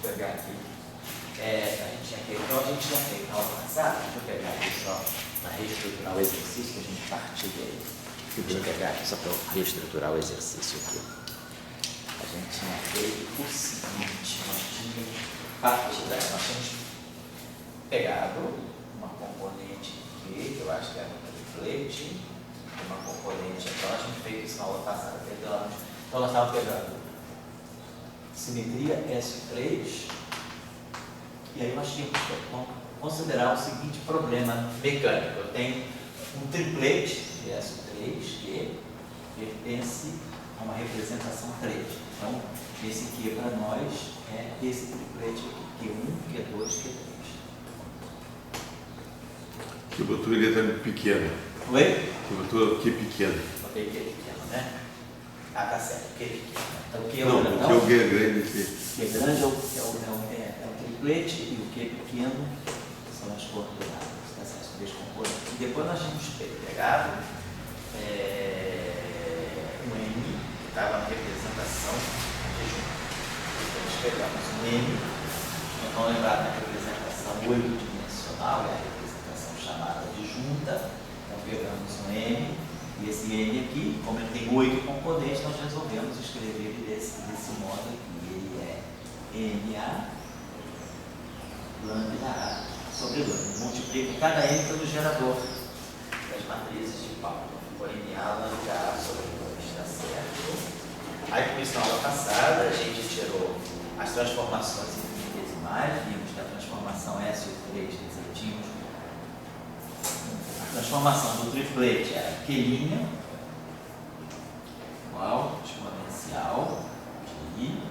pegar aqui. A gente tinha feito, então a gente tinha feito na aula passada, deixa eu pegar aqui só para reestruturar o exercício que a gente partilha aí. Deixa eu pegar aqui só para reestruturar o exercício aqui. A gente tinha feito o seguinte, nós tínhamos pegado uma componente aqui, que eu acho que era um triplete, uma componente, então a gente fez isso na aula passada, pegamos, então nós estávamos pegando simetria S3, e aí nós tínhamos que considerar o seguinte problema mecânico. Eu tenho um triplete de S3 que pertence a uma representação 3. Então, esse aqui para nós é esse triplete aqui, Q1, Q2, Q3. Cubatura está pequena. Oi? Cubatura Q pequena. Botei Q pequeno, né? Ah, tá certo, Q pequeno. Então, Q não, grandão. o Q é grande aqui. Q grande é o triplete e o Q pequeno são as coordenadas, tá certo? As três componentes. E depois nós tínhamos pegado um M que estava na representação de junta. Então, nós pegamos um M, vamos lembrar da representação 8-dimensional, é a representação chamada de junta. Então, pegamos um M, e esse M aqui, como ele tem 8 componentes, nós resolvemos escrever ele desse modo aqui. Ele é NA lambda A sobre lambda. Multiplica cada M pelo gerador das matrizes de Pauli. Ficou NA lambda A sobre 2, tá certo? Aí, com isso, na aula passada, a gente tirou as transformações infinitesimais, vimos que a transformação S3, quer dizer, tínhamos a transformação do triplete era Q' igual exponencial de I,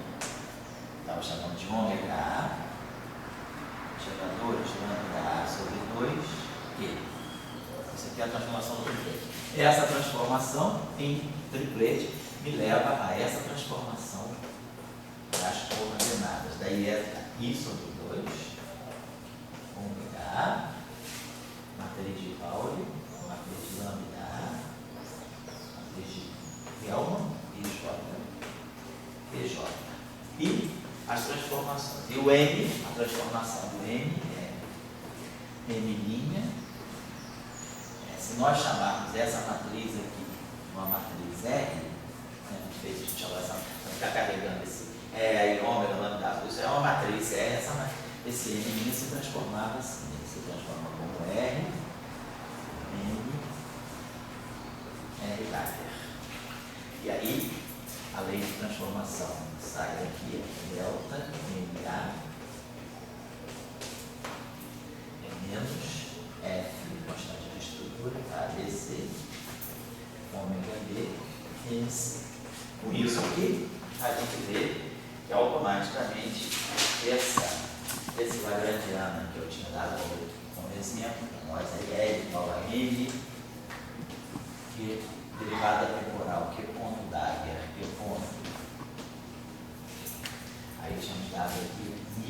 estava chamando de ômega A, geradores lambda A sobre 2Q. Isso aqui é a transformação do triplete. Essa transformação em triplete me leva a essa transformação das coordenadas. Daí é I sobre 2, ômega A, matriz de Pauli, matriz de lambda A, matriz de Hellman e PJ. E as transformações. E o M, a transformação do M é M'. Se nós chamarmos essa matriz aqui uma matriz R, a gente chamar essa, não ficar carregando esse aí ômega, lambda, isso é uma matriz R, esse M' se transformava assim, se transforma como R, M, R Dagger. E aí, a lei de transformação sai daqui, delta, MA, é menos F, constante de estrutura, ABC, ômega B, MC. Com isso aqui, a gente vê que automaticamente esse lagrangiano que eu tinha dado como exemplo, nós é L igual a M, que derivada temporal, que ponto Dagger, que ponto. Aí tínhamos dado aqui I,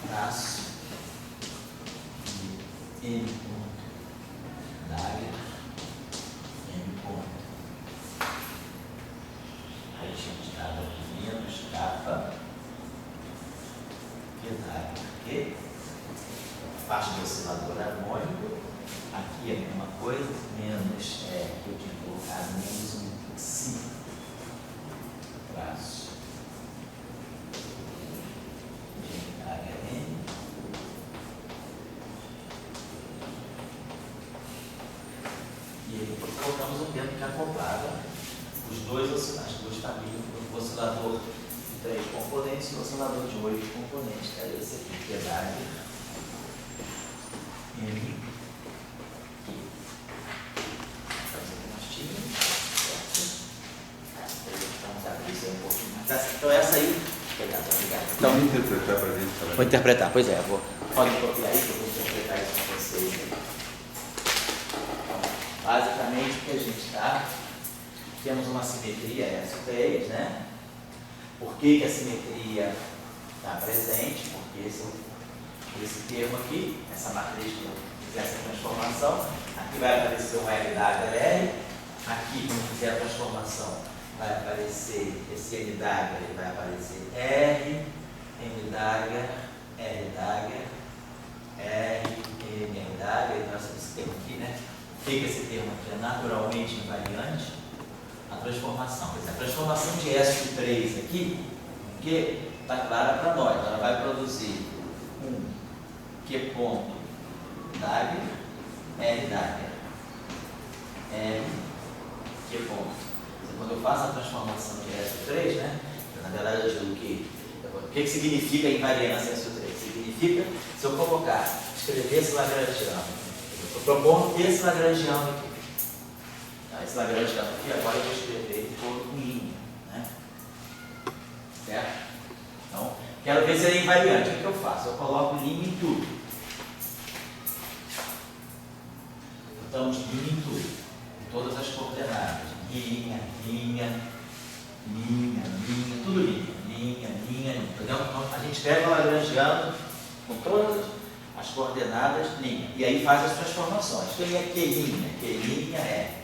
traço, e M ponto Dagger, M ponto. Aí tínhamos dado aqui menos capa, que Dagger, que parte do oscilador harmônico. Aqui é a mesma coisa, menos que eu tinha colocado menos um si, traço, de HN, e aí depois colocamos um tempo que acoplava os dois osciladores, as duas famílias, o oscilador de 3 componentes e o oscilador de 8 componentes, que é esse aqui, que é Dagger, M. Então essa aí, obrigado. Então, vou interpretar para a gente também. Vou interpretar, pois é, pode copiar aí que eu vou interpretar isso com vocês. Então, basicamente o que a gente está, temos uma simetria S3, né? Por que a simetria está presente? Porque esse termo aqui, essa matriz que eu fizer essa transformação, aqui vai aparecer um L Dagger R, aqui quando fizer a transformação vai aparecer, esse N dagger, ele vai aparecer R, N dagger, R dagger, R, N dagger, então esse termo aqui, né? O que esse termo aqui é naturalmente invariante? A transformação. Quer dizer, a transformação de S de 3 aqui, que está clara para nós, ela vai produzir um Q ponto dagger, R dagger, R, Q ponto. Quando eu faço a transformação de S3, né? Na verdade eu digo que o que significa invariância S3? Significa, se eu colocar, escrever esse lagrangiano, eu estou propondo esse lagrangiano aqui. Esse lagrangiano aqui, agora eu vou escrever ele todo em linha, né? Certo? Então, quero ver se ele é invariante. O que eu faço? Eu coloco linha em tudo. Botamos linha em tudo, em todas as coordenadas. Linha, linha, linha, linha, tudo linha, linha. Entendeu? Então, a gente pega o lagrangiano com todas as coordenadas, linha. E aí faz as transformações. Quem é que linha? Que linha é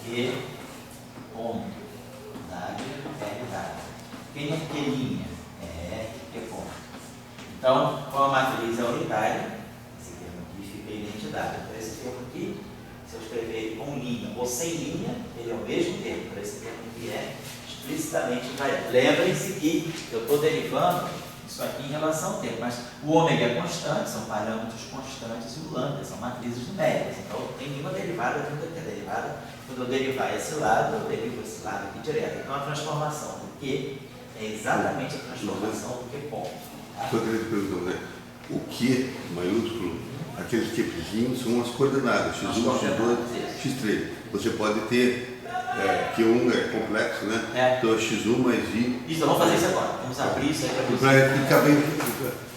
Q ponto dagger, R dagger. Quem é que linha? É R, Q ponto. Então, como a matriz é unitária, esse termo aqui fica identidade. Então, esse termo aqui, se eu escrever ele com linha ou sem linha, ele é o mesmo termo. Então, esse termo aqui é explicitamente invariante. Lembrem-se que eu estou derivando isso aqui em relação ao tempo, mas o ômega é constante, são parâmetros constantes, e o lambda são matrizes numéricas. Então, não tem nenhuma derivada dentro daqui. A derivada, quando eu derivar esse lado, eu derivo esse lado aqui direto. Então, a transformação do Q é exatamente a transformação do Q ponto. Tá? Só queria te perguntar, né? O Q maiúsculo, aqueles Qzinhos são as coordenadas, X1, X2, X3. Você pode ter, Q1 é complexo, né? Então é X1 mais I. Isso, vamos fazer isso agora. Vamos abrir isso aí para você. Para ficar bem,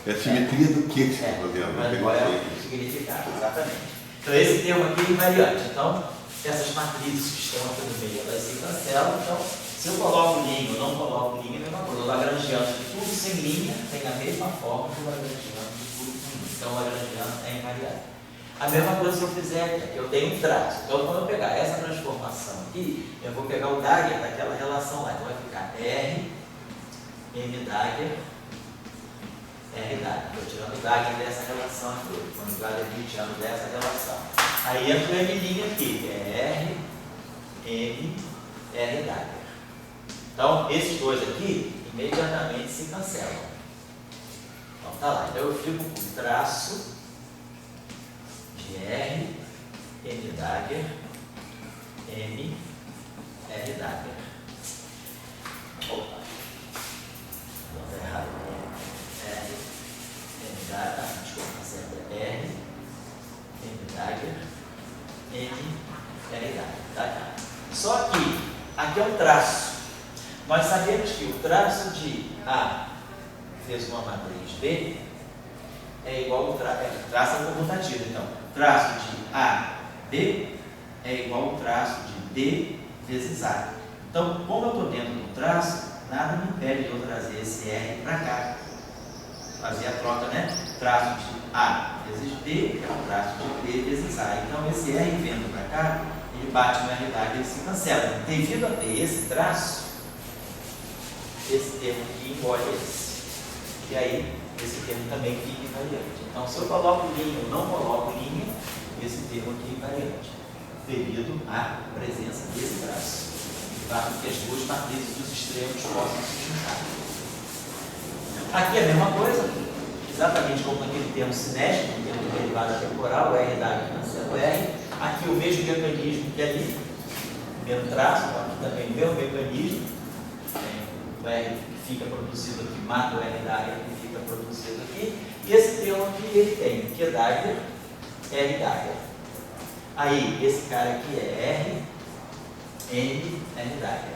é a simetria do que você está fazendo. Mas qual é o significado, exatamente. Então esse termo aqui é invariante. Então, essas matrizes que estão aqui no meio, elas se cancelam. Então, se eu coloco linha ou não coloco linha, é a mesma coisa. O lagrangiano de tudo sem linha tem a mesma forma que o lagrangiano de tudo com linha. Então, o lagrangiano é invariante. A mesma coisa se eu fizer aqui, eu tenho um traço. Então, quando eu pegar essa transformação aqui, eu vou pegar o dagger daquela relação lá. Então, vai ficar R, M dagger, R dagger. Estou tirando o dagger dessa relação aqui. Quando o dagger aqui, tirando dessa relação. Aí entra o M' aqui, que é R, M, R dagger. Então, esses dois aqui, imediatamente se cancelam. Então, tá lá. Então, eu fico com traço de R, M dagger, M, R dagger. Opa, não está errado. R, M dagger, desculpa, certo? R, M dagger, M, R dagger. Tá? Só que aqui é um traço. Nós sabemos que o traço de A vezes uma matriz B é igual ao traço comutativo. Então, traço de A, B é igual ao traço de B vezes A. Então, como eu estou dentro do traço, nada me impede de eu trazer esse R para cá. Fazer a troca, né? Traço de A vezes B é o traço de B vezes A. Então, esse R vindo para cá, ele bate no R dagger e se cancela. Devido a ter esse traço, esse termo aqui engole esse. E aí, esse termo também fica invariante. Então, se eu coloco linha ou não coloco linha, esse termo aqui é invariante, devido à presença desse traço. Para que as duas matrizes dos extremos possam se juntar. Aqui é a mesma coisa, exatamente como naquele termo cinético, no termo de derivada temporal, o R dagger cancela o R. Aqui o mesmo mecanismo que ali, o mesmo traço, aqui também o mesmo mecanismo. O R fica produzido aqui, mata o R dagger que fica produzido aqui. E esse termo aqui, ele tem Q dagger, R dagger. Aí, esse cara aqui é R, M, R dagger.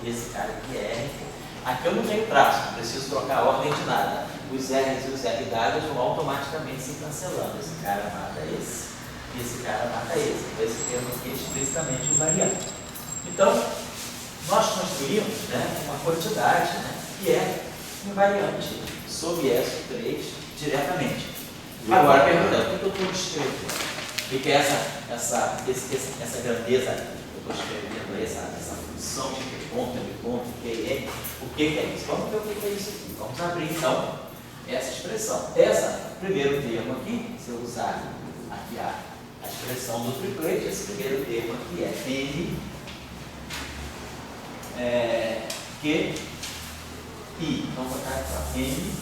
Esse cara aqui é R. Aqui eu não tenho traço, não preciso trocar a ordem de nada. Os R's e os R daggers vão automaticamente se cancelando. Esse cara mata esse, e esse cara mata esse. Então, esse termo aqui é explicitamente invariante. Então, nós construímos, né, uma quantidade, né, que é invariante sob S3 diretamente. Agora, perguntando, o que eu estou escrevendo? O que é essa grandeza que eu estou escrevendo, essa função de Q ponto, M ponto, QN. O que é isso? Vamos ver o que é isso aqui. Vamos abrir então essa expressão. Primeiro termo aqui, se eu usar aqui a expressão do triplete, esse primeiro termo aqui é N, Q, I. Vamos botar aqui, ó, N.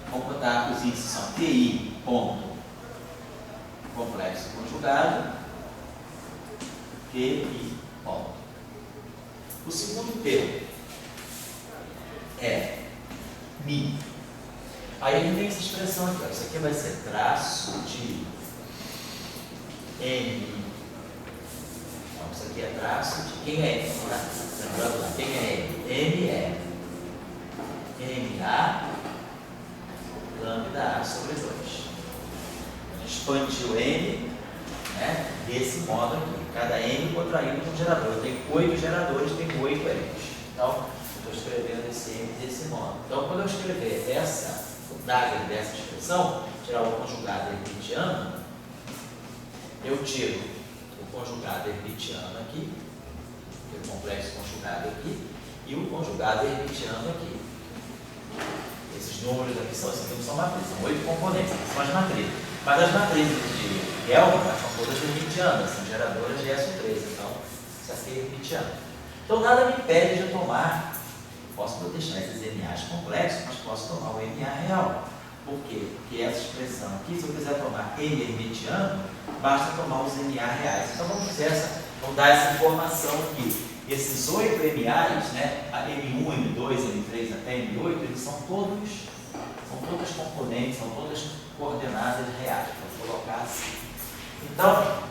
Vamos botar os índices são QI, ponto, complexo conjugado, QI, ponto. O segundo termo é Mi. Aí a gente tem essa expressão aqui, ó. Isso aqui vai ser traço de M. Então, isso aqui é traço de quem é M? Lembrando lá, quem é M? M é MA lambda A sobre 2. A gente expandiu M, né, desse modo aqui. Cada M contraído com gerador. Eu tenho 8 geradores, tenho 8 M's. Então, estou escrevendo esse M desse modo. Então, quando eu escrever o Dagger dessa expressão, tirar o conjugado hermitiano, eu tiro o conjugado hermitiano aqui, o complexo conjugado aqui, e o conjugado hermitiano aqui. Esses números aqui são matrizes, são 8 componentes, aqui são as matrizes. Mas as matrizes de Gelbach são todas hermitianas, são geradoras de SO3, então isso aqui é hermitiano. Então nada me impede de eu tomar, posso deixar esses MAs complexos, mas posso tomar o MA real. Por quê? Porque essa expressão aqui, se eu quiser tomar M hermitiano, basta tomar os MA reais. Então vamos dar essa informação aqui. Esses 8 MAs, né, a M1, M2, M3 até M8, eles são todas componentes, são todas coordenadas reais. Vou colocar assim. Então,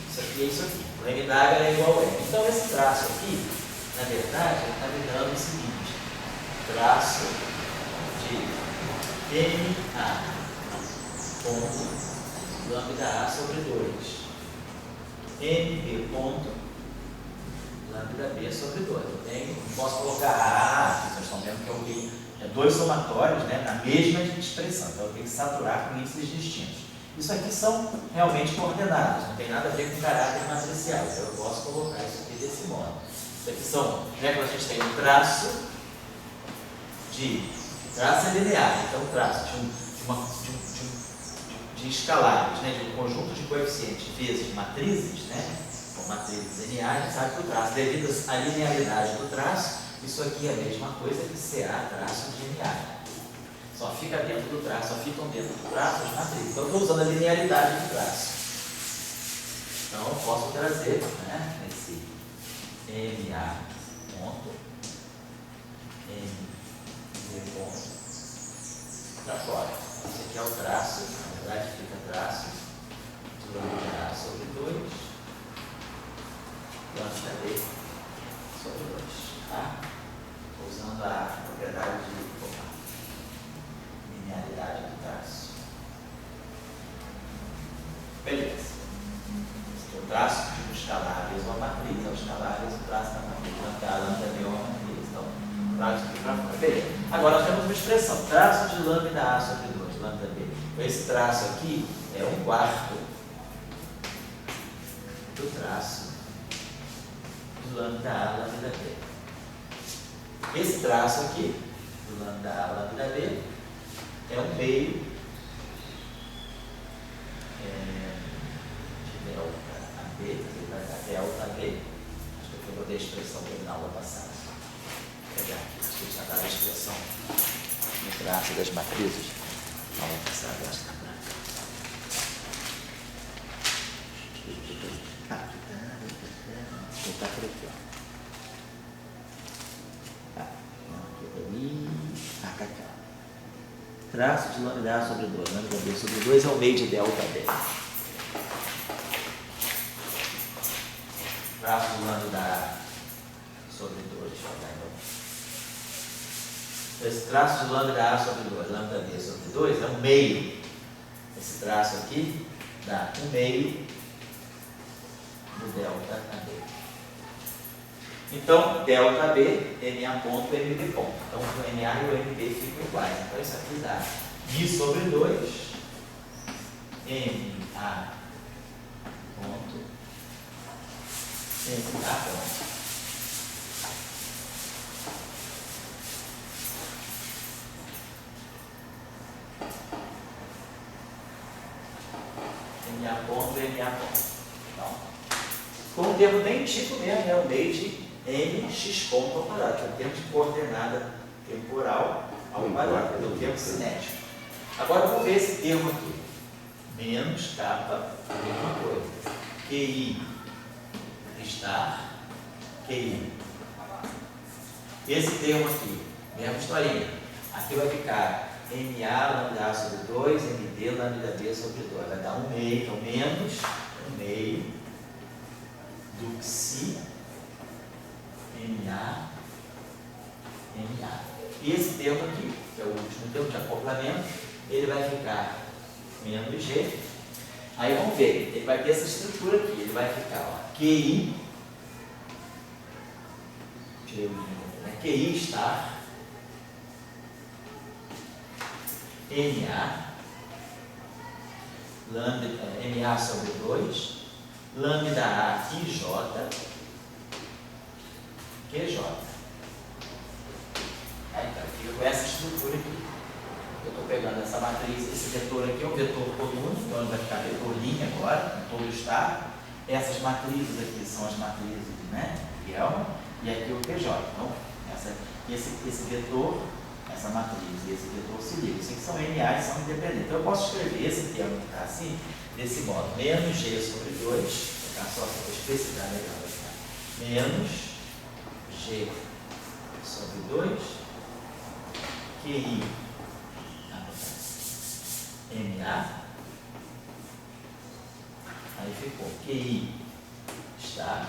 isso aqui é isso aqui. O M Dagger é igual a M. Então, esse traço aqui, na verdade, ele está me dando o seguinte: traço de MA ponto lambda A sobre 2. MB ponto lambda B sobre 2. Eu posso colocar A, vocês estão vendo que eu tenho 2 somatórios, né, na mesma expressão, então eu tenho que saturar com índices distintos. Isso aqui são realmente coordenadas, não tem nada a ver com caráter matricial, então eu posso colocar isso aqui desse modo. Isso aqui são, né, quando a gente tem um traço é linear, então traço de escalares, né, de um conjunto de coeficientes vezes matrizes, né, matrizes NA, a gente sabe que o traço, devido à linearidade do traço, isso aqui é a mesma coisa que CA traço de NA. Só fica dentro do traço, só ficam dentro do traço as matrizes. Então, eu estou usando a linearidade do traço. Então, eu posso trazer, né, esse MA ponto, MB ponto, para fora. Esse aqui é o traço, na verdade, fica traço de lambda A sobre 2. Lambda B sobre 2, tá? Estou usando a propriedade de linearidade do traço. Beleza. O traço de um escalar vezes uma matriz, é o escalar vezes o traço da matriz. Lambda B é uma matriz, então traço aqui para fora. Beleza. Agora nós temos uma expressão, traço de lambda A sobre 2, lambda B. Então, esse traço aqui é 1/4 do traço lambda A, lambda B. Esse traço aqui, do lambda A, lambda B, é 1/2 de delta AB, delta B. Acho que eu botei a expressão dele na aula passada. Vou pegar aqui, acho que eu já dava a expressão no traço das matrizes. Na aula passada, eu acho que está branca. Vou botar por aqui, ó. Traço de lambda A sobre 2. Lambda B sobre 2 é o meio de delta B. Traço de lambda A sobre 2. Esse traço de lambda A sobre 2, lambda B sobre 2 é um meio. Esse traço aqui dá 1/2 do delta AB. Então, delta B, MA ponto, MB ponto. Então, o MA e o MB ficam iguais. Então, isso aqui dá I sobre 2, MA ponto, MA ponto. MA ponto e MA ponto. Então, com um termo bem típico mesmo, né? O meio de MX ponto ao quadrado, que é o termo de coordenada temporal ao quadrado, do termo cinético. Agora vamos ver esse termo aqui. Menos capa, a mesma coisa. QI estar, QI. Esse termo aqui, mesma historinha. Aqui vai ficar MA lambda A sobre 2, MD lambda B sobre 2. Vai dar 1 meio, então menos 1 meio do Xi MA, MA. E esse termo aqui, que é o último termo de acoplamento, ele vai ficar menos G. Aí vamos ver, ele vai ter essa estrutura aqui, ele vai ficar, ó, QI, tirei o número, né? QI estar, MA, lambda, MA sobre 2, lambda A QJ, QJ. Aí então, fica com essa estrutura aqui. Eu estou pegando essa matriz, esse vetor aqui é um vetor coluna, então vai ficar vetor linha agora, em todo o estado. Essas matrizes aqui são as matrizes, né, de Elman, e aqui o PJ. Então, esse vetor, essa matriz e esse vetor se ligam. Isso aqui são NA e são independentes. Então, eu posso escrever esse termo que está assim, desse modo, menos G sobre 2, vou ficar só para especificar legal, vai ficar menos G sobre 2, QI MA, aí ficou QI está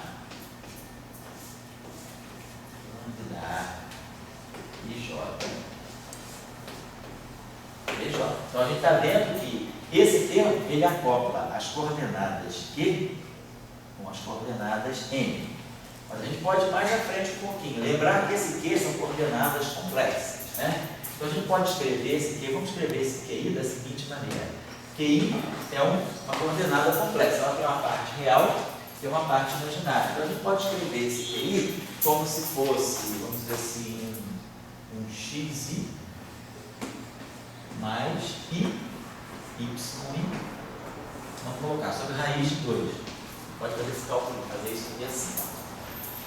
lambda A IJ BJ. Então a gente está vendo que esse termo ele acopla as coordenadas Q com as coordenadas M. Mas a gente pode ir mais à frente um pouquinho. Lembrar que esse Q são coordenadas complexas, né? Então a gente pode escrever esse QI, vamos escrever esse QI da seguinte maneira. QI é uma coordenada complexa, ela tem uma parte real e uma parte imaginária. Então a gente pode escrever esse QI como se fosse, vamos dizer assim, um XI mais I, YI. Vamos colocar sobre raiz de 2. Pode fazer esse cálculo, fazer isso aqui assim. Ó.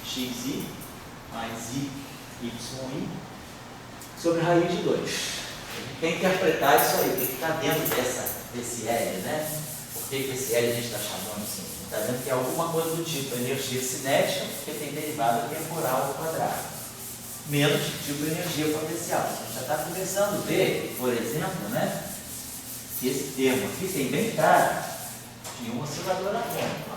XI mais I, YI sobre raiz de 2. A gente tem que interpretar isso aí, tem que estar dentro desse L, né? Por que esse L a gente está chamando assim? Está vendo que é alguma coisa do tipo energia cinética, porque tem derivada temporal ao quadrado, menos tipo energia potencial. A gente já está começando a ver, por exemplo, né, que esse termo aqui tem bem claro de um oscilador atômico.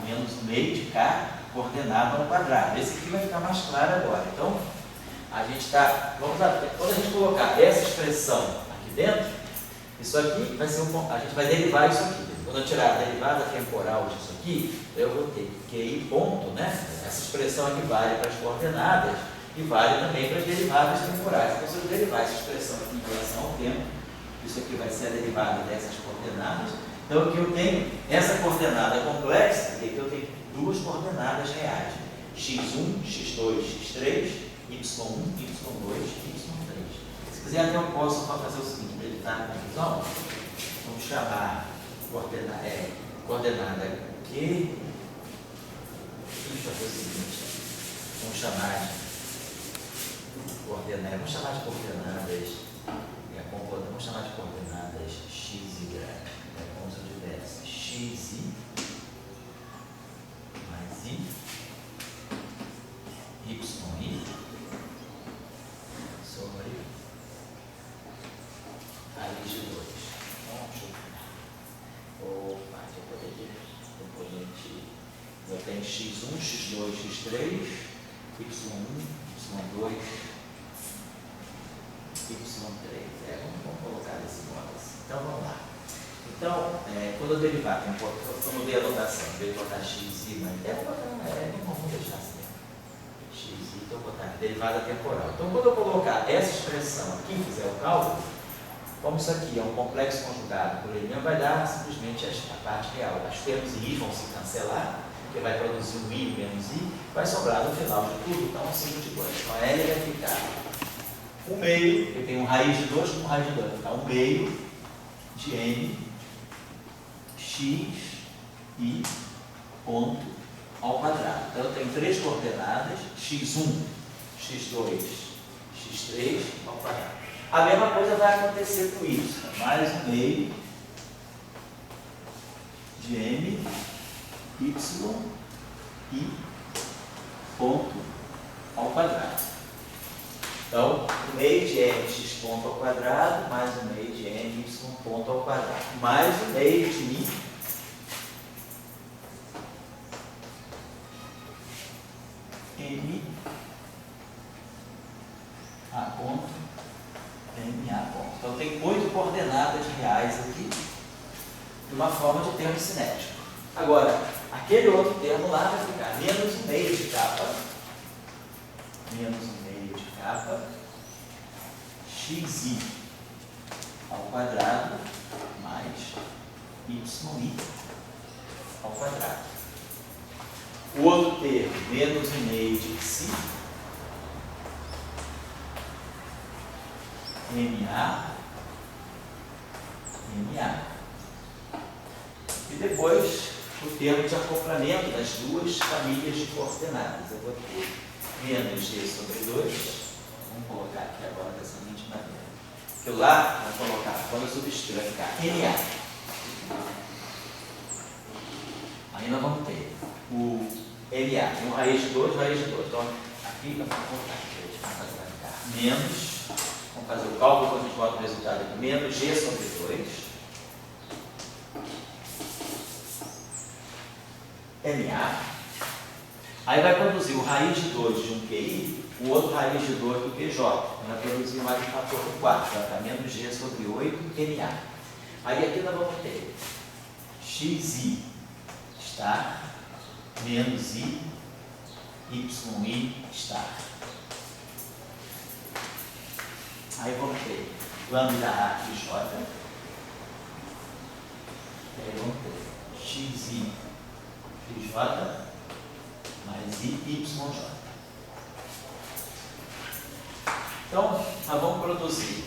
Menos meio de K coordenado ao quadrado. Esse aqui vai ficar mais claro agora. Então, a gente está, vamos lá, quando a gente colocar essa expressão aqui dentro, isso aqui vai ser a gente vai derivar isso aqui. Quando eu tirar a derivada temporal disso aqui, eu vou ter QI ponto, né? Essa expressão aqui vale para as coordenadas e vale também para as derivadas temporais. Então, se eu derivar essa expressão aqui em relação ao tempo, isso aqui vai ser a derivada dessas coordenadas. Então, aqui eu tenho essa coordenada complexa, aqui eu tenho duas coordenadas reais, x1, x2, x3, y1, y2, y3. Se quiser, até eu posso fazer o seguinte, para evitar a confusão, vamos chamar coordenada Q. Deixa eu fazer o seguinte, vamos chamar de coordenadas, vamos chamar de coordenadas x e y. Como se eu tivesse xi mais i, yi sobre raiz de 2. Então, deixa eu depois a gente já tem x1, x2, x3, y1, y2, y3. Vamos colocar desse modo assim. Então, vamos lá. Então, quando eu derivar, quando eu dei a notação, em vez de botar xi, mas vamos deixar assim, xi, então eu vou botar derivada temporal. Então, quando eu colocar essa expressão aqui, fizer o cálculo, como isso aqui é um complexo conjugado por ele mesmo, vai dar simplesmente a parte real. As termos i vão se cancelar, porque vai produzir um i menos i, vai sobrar no final de tudo, então 5 de 2. Então, L vai ficar 1 meio, eu tenho um raiz de 2 com raiz de 2, vai ficar 1 meio de n x i ponto ao quadrado. Então eu tenho 3 coordenadas, x1, x2, x3 ao quadrado. A mesma coisa vai acontecer com isso, mais 1 meio de m y i ponto ao quadrado. Então, 1 meio de mx ponto ao quadrado, mais 1 meio de my ponto ao quadrado, mais 1 meio de mi m a ponto m a ponto. Então, tem 8 coordenadas reais aqui, de uma forma de termo cinético. Agora, aquele outro termo lá vai ficar menos 1 meio de kappa, menos 1 meio de kappa, xi ao quadrado, mais yi ao quadrado. O outro termo, menos 1 meio de psi, ma. E depois, o termo de acoplamento das duas famílias de coordenadas. Eu vou ter menos g sobre 2, vamos colocar aqui agora da seguinte maneira. Que eu lá vou colocar, quando eu substituir, vai ficar NA. Aí nós vamos ter o NA, tem um raiz de 2, raiz de 2. Então, aqui nós vamos colocar aqui, vai ficar menos, vamos fazer o cálculo quando a gente bota o resultado aqui, menos g sobre 2. NA, aí vai produzir o raiz de 2 de um QI, o outro raiz de 2 do QJ, vai produzir mais um fator do 4, vai ficar menos G sobre 8 NA. Aí aqui nós vamos ter XI estar menos I, YI estar. Aí vamos ter lambda A e J, e aí vamos ter XI J mais YJ. Então, nós vamos produzir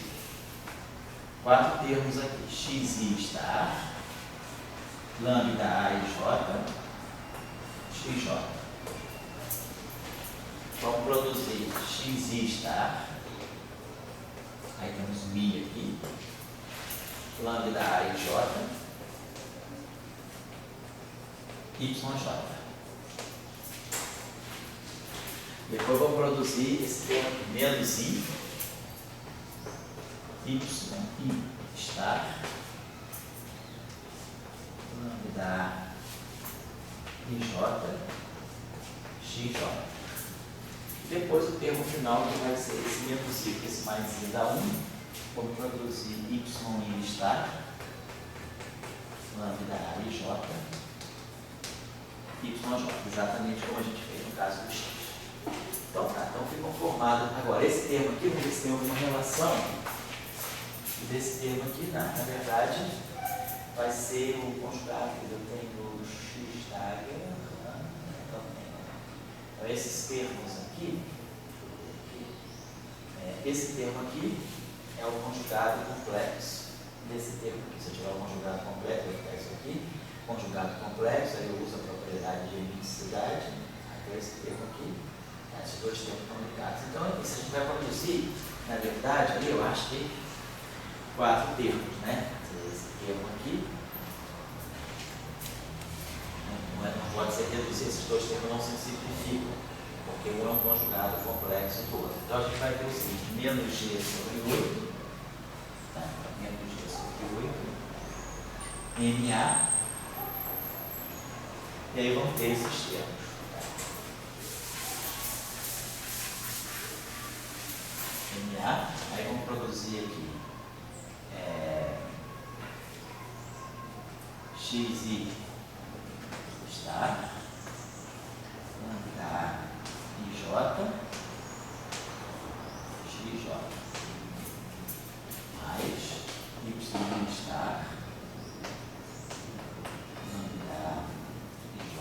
4 termos aqui. XI estar, lambda A e J, XJ. Vamos produzir XI estar, aí temos Mi aqui, lambda A e J, YJ. Depois vou produzir esse termo aqui, menos I, YI estar, lambda IJ, XJ. Depois o termo final que vai ser esse menos I, que esse mais I dá 1. Vou produzir YI estar, lambda IJ, YJ, exatamente como a gente fez no caso do X. Então tá, então ficam formados. Agora, esse termo aqui, vamos ver se tem alguma relação desse termo aqui, na verdade, vai ser o conjugado, eu tenho X dagger, então esses termos aqui, esse termo aqui é o conjugado complexo desse termo aqui. Se eu tiver o conjugado completo, eu vou ficar isso aqui. Conjugado complexo, aí eu uso a propriedade de emiticidade, até esse termo aqui, esses dois termos estão ligados. Então, se a gente vai produzir, na verdade, ali eu acho que 4 termos, né? Esse termo aqui não pode ser reduzido, esses dois termos não se simplificam, porque um é um conjugado complexo do outro. Então, a gente vai ter o seguinte, menos G sobre 8, tá? Menos G sobre 8, MA, e aí vamos ter esses termos. MA, aí vamos produzir aqui XI estar, lambda IJ, XJ, mais YI estar, lambda YJ.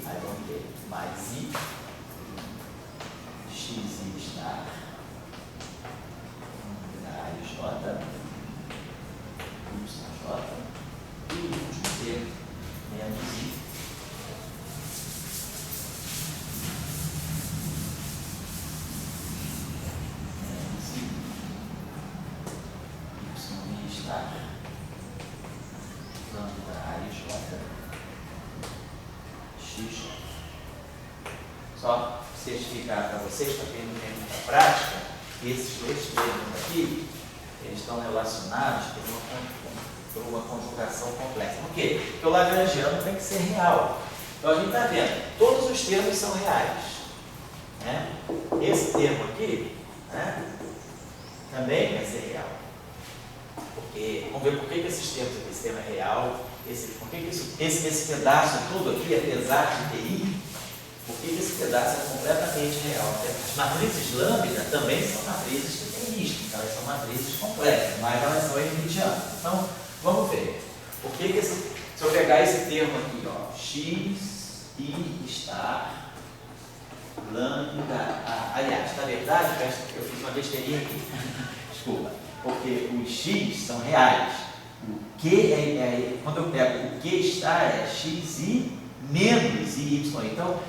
Aí vamos ter mais I xi estar lambda i j, yj, e o último termo, menos i. Só certificar para vocês, para quem não tem muita prática, que esses dois termos aqui, eles estão relacionados por uma conjugação complexa. Por quê? Porque o lagrangiano tem que ser real. Então a gente está vendo, todos os termos são reais. Né? Esse termo aqui, né, também vai ser real. Porque, vamos ver por que esses termos aqui, esse termo é real, por que esse pedaço tudo aqui, apesar de ter i, por que esse pedaço é completamente real? As matrizes lambda também são matrizes que têm mística, elas são matrizes complexas, mas elas são hermitianas. Então, vamos ver. Por que se eu pegar esse termo aqui, ó, x, i, estar, lambda, aliás, na verdade, eu fiz uma besteirinha aqui, desculpa, porque os x são reais. O que quando eu pego o que está é xi menos i, y. Então,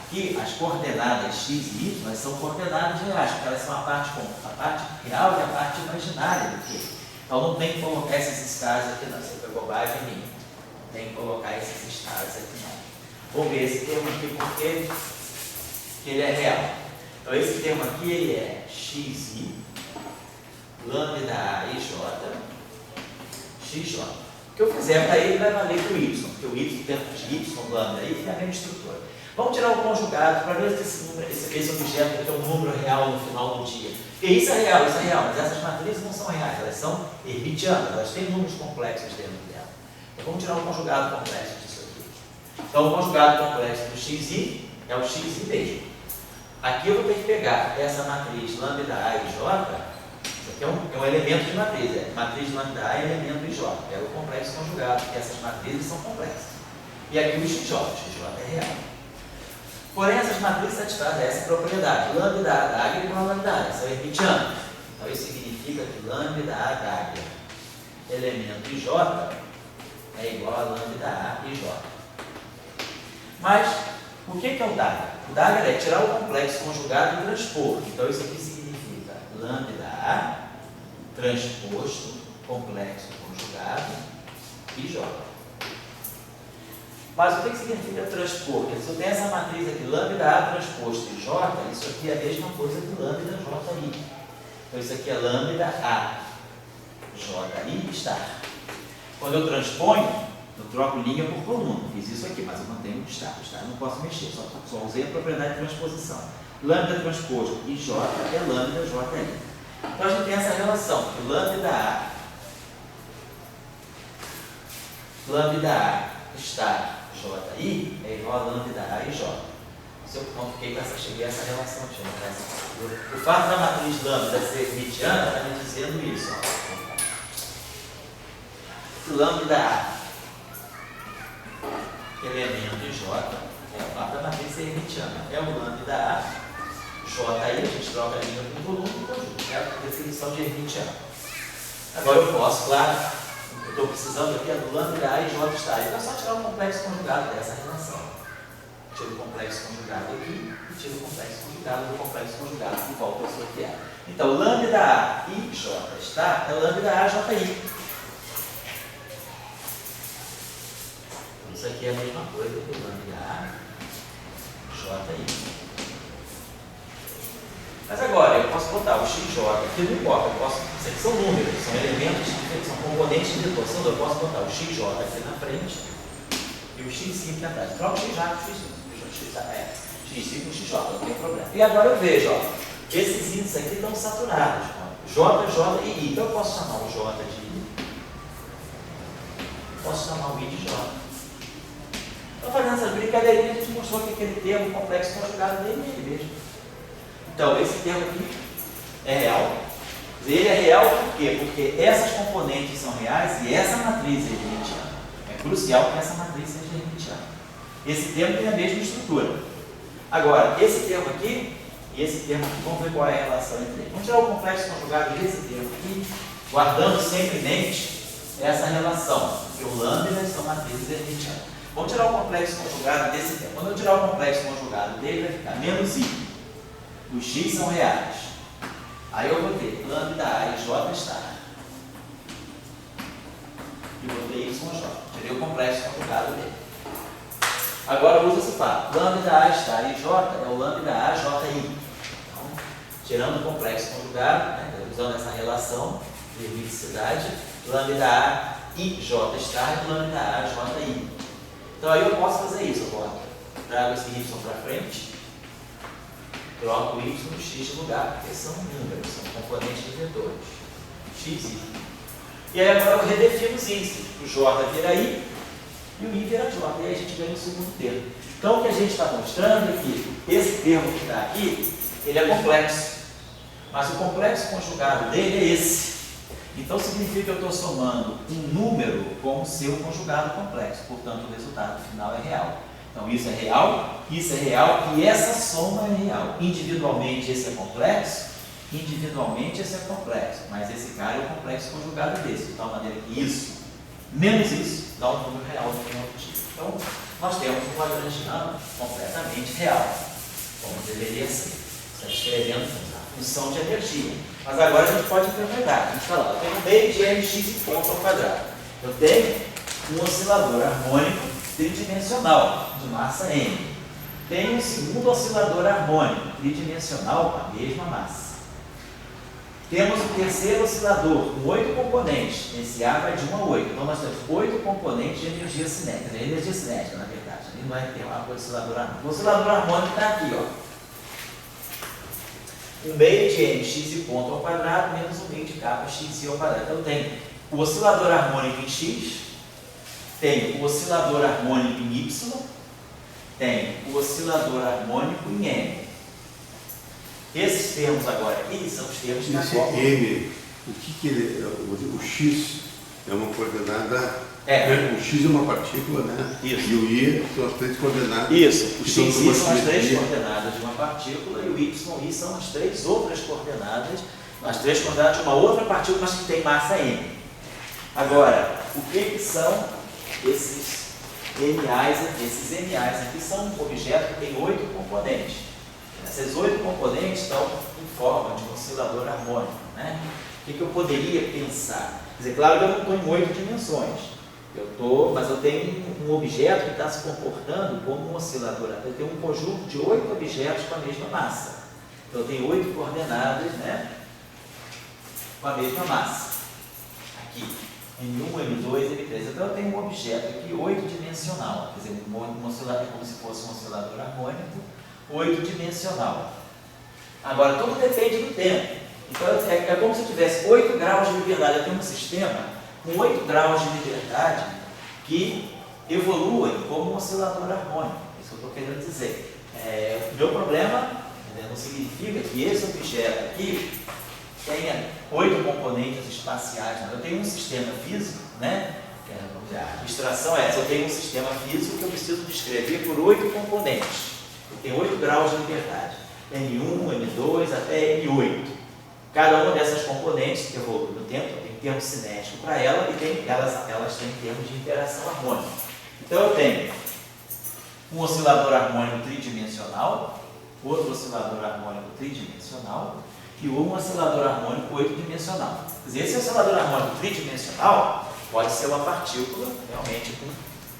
aqui as coordenadas x e y são coordenadas reais, porque elas são a parte real e a parte imaginária do que. Então, não tem que colocar esses stars aqui, não. Isso foi bobagem minha. Não tem que colocar esses stars aqui, não. Vamos ver esse termo aqui, porque ele é real. Então, esse termo aqui, ele é xi, lambda i, j, xj. O que eu fizer para ele vai valer para o y, porque o y, dentro de y, lambda, aí tem a mesma estrutura. Vamos tirar o conjugado para ver se esse objeto tem um número real no final do dia. Porque isso é real, mas essas matrizes não são reais, elas são hermitianas, elas têm números complexos dentro dela. Então vamos tirar o conjugado complexo disso aqui. Então o conjugado complexo do xi é o xi mesmo. Aqui eu vou ter que pegar essa matriz lambda i e j. Isso aqui é um elemento de matriz, matriz lambda é elemento ij, é o complexo conjugado, porque essas matrizes são complexas. E aqui o xj é real. Porém, essas matrizes satisfazem essa propriedade, lambda H igual a lambda A, são hermitianas. Então isso significa que lambda H, elemento ij, é igual a lambda A ij. Mas, o que é o Dagger? O Dagger é tirar o complexo conjugado e transpor. Então isso aqui significa lambda A transposto, complexo conjugado, ij. Mas o que significa transpor? Porque se eu tenho essa matriz aqui, lambda A transposto ij, isso aqui é a mesma coisa que lambda ji. Então isso aqui é lambda A ji estar. Quando eu transponho, eu troco linha por coluna. Fiz isso aqui, mas eu mantenho o estar. O estar eu não posso mexer, só usei a propriedade de transposição. Lambda transposto ij é lambda ji. Então a gente tem essa relação, que lambda A estar ji é igual a lambda A e j. Se eu não cheguei a essa relação, o fato da matriz lambda ser hermitiana está me dizendo isso. Se lambda A, elemento j, o fato da matriz ser hermitiana, é o lambda A, j aí, a gente troca a linha com volume e conjunto, é a definição de hermitiano. Agora eu posso, claro, eu estou precisando aqui do lambda A e j estar. Então é só tirar o complexo conjugado dessa relação. Tiro o complexo conjugado aqui e tiro o complexo conjugado do complexo conjugado e volta ao seu que é. Então, lambda A e j estar é lambda A ji. Então, isso aqui é a mesma coisa que lambda A ji. Mas agora, eu posso botar o xj, que não importa, isso aqui são números, são elementos, são componentes de torção, eu posso botar o xj aqui na frente e o x5 aqui atrás. Troca o x já com o x5 com o xj, não tem problema. E agora eu vejo, ó, esses índices aqui estão saturados, ó, j, j e i. Então eu posso chamar o j de i, posso chamar o i de j. Então fazendo essas brincadeirinhas, a gente mostrou que aquele termo complexo conjugado dele é ele mesmo. Então, esse termo aqui é real. Ele é real por quê? Porque essas componentes são reais e essa matriz é hermitiana. É crucial que essa matriz seja hermitiana. Esse termo tem a mesma estrutura. Agora, esse termo aqui, e esse termo aqui. Vamos ver qual é a relação entre eles. Vamos tirar o complexo conjugado desse termo aqui, guardando sempre em mente essa relação, porque o lambda são matrizes hermitianas. Vamos tirar o complexo conjugado desse termo. Quando eu tirar o complexo conjugado dele, vai ficar menos i. Os x são reais. Aí eu vou ter lambda a e j estar. E vou ter y j. Tirei o complexo conjugado dele. Agora usa esse fato. Lambda a estar e j é o lambda a j i. Então, tirando o complexo conjugado, né, usando essa relação de hermiticidade, lambda a i j estar e lambda a j i. Então aí eu posso fazer isso. Eu trago esse y para frente, troco o y no x de lugar, porque são números, são componentes de vetores. X e y. E aí agora eu redefino os índices. O j vira i e o i vira j. E aí a gente ganha o segundo termo. Então o que a gente está mostrando é que esse termo que está aqui, ele é complexo. Mas o complexo conjugado dele é esse. Então significa que eu estou somando um número com o seu conjugado complexo. Portanto, o resultado final é real. Então isso é real e essa soma é real. Individualmente esse é complexo, mas esse cara é o complexo conjugado desse, de tal maneira que isso, menos isso, dá um número real do final do tipo. Então nós temos um lagrangiano completamente real, como deveria ser. Está escrevendo a função de energia. Mas agora a gente pode interpretar. A gente fala, eu tenho um meio de mx em ponto ao quadrado. Eu tenho um oscilador harmônico tridimensional de massa m. Tenho um segundo oscilador harmônico tridimensional com a mesma massa. Temos o terceiro oscilador com 8 componentes. Esse A vai de 1 a 8. Então nós temos 8 componentes de energia cinética. Energia cinética, na verdade. Ele não vai ter lá o oscilador harmônico. O oscilador harmônico está aqui, ó. Um meio de mx e ponto ao quadrado menos um meio de k x e ao quadrado. Então tem o oscilador harmônico em x, tem o oscilador harmônico em y, tem o oscilador harmônico em m. Esses termos agora aqui são os termos que esse m, o que ele é? O x é uma coordenada. O x é uma partícula, né? Isso. E o i são as 3 coordenadas. Isso. O x e y são as 3 coordenadas de uma partícula e o y e i são as 3 outras coordenadas, as 3 coordenadas de uma outra partícula, mas que tem massa m. Agora, o que são esses MAs aqui? Esses MAs aqui são um objeto que tem 8 componentes. Essas 8 componentes estão em forma de um oscilador harmônico, né? O que eu poderia pensar? Quer dizer, claro que eu não estou em 8 dimensões. Mas eu tenho um objeto que está se comportando como um oscilador. Eu tenho um conjunto de 8 objetos com a mesma massa. Então eu tenho 8 coordenadas, né, com a mesma massa. Aqui, M1, M2, M3. Então eu tenho um objeto aqui 8-dimensional. Quer dizer, um oscilador é como se fosse um oscilador harmônico 8-dimensional. Agora, tudo depende do tempo. Então é como se eu tivesse 8 graus de liberdade. Eu tenho um sistema com 8 graus de liberdade que evoluem como um oscilador harmônico. Isso que eu estou querendo dizer. O meu problema, né, não significa que esse objeto aqui tenha 8 componentes espaciais. Não. Eu tenho um sistema físico, né? A abstração é essa. Eu tenho um sistema físico que eu preciso descrever por 8 componentes. Eu tenho 8 graus de liberdade. M1, M2 até M8. Cada uma dessas componentes que evolui no tempo tem termo cinético para ela e elas têm termos de interação harmônica. Então eu tenho um oscilador harmônico tridimensional, outro oscilador harmônico tridimensional e um oscilador harmônico 8-dimensional. Quer dizer, esse oscilador harmônico tridimensional pode ser uma partícula realmente com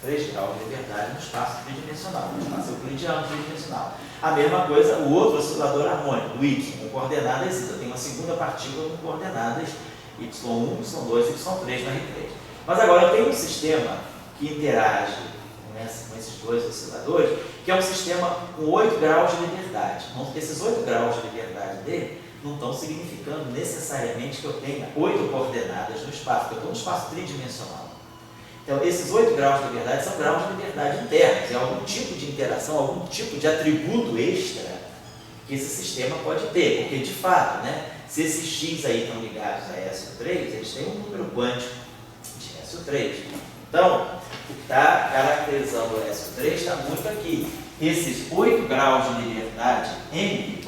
3 graus de liberdade no espaço tridimensional, no espaço euclidiano tridimensional. A mesma coisa, o outro oscilador harmônico, o y, com coordenadas, eu tenho uma segunda partícula com coordenadas y1, y2, y3 na R3. Mas agora eu tenho um sistema que interage com esses dois osciladores, que é um sistema com 8 graus de liberdade. Esses 8 graus de liberdade dele não estão significando necessariamente que eu tenha 8 coordenadas no espaço, porque eu estou no espaço tridimensional. Então, esses 8 graus de liberdade são graus de liberdade internos, é algum tipo de interação, algum tipo de atributo extra que esse sistema pode ter, porque de fato, né, se esses x aí estão ligados a SO3, eles têm um número quântico de SO3. Então, o que está caracterizando o SO3 está muito aqui. Esses 8 graus de liberdade M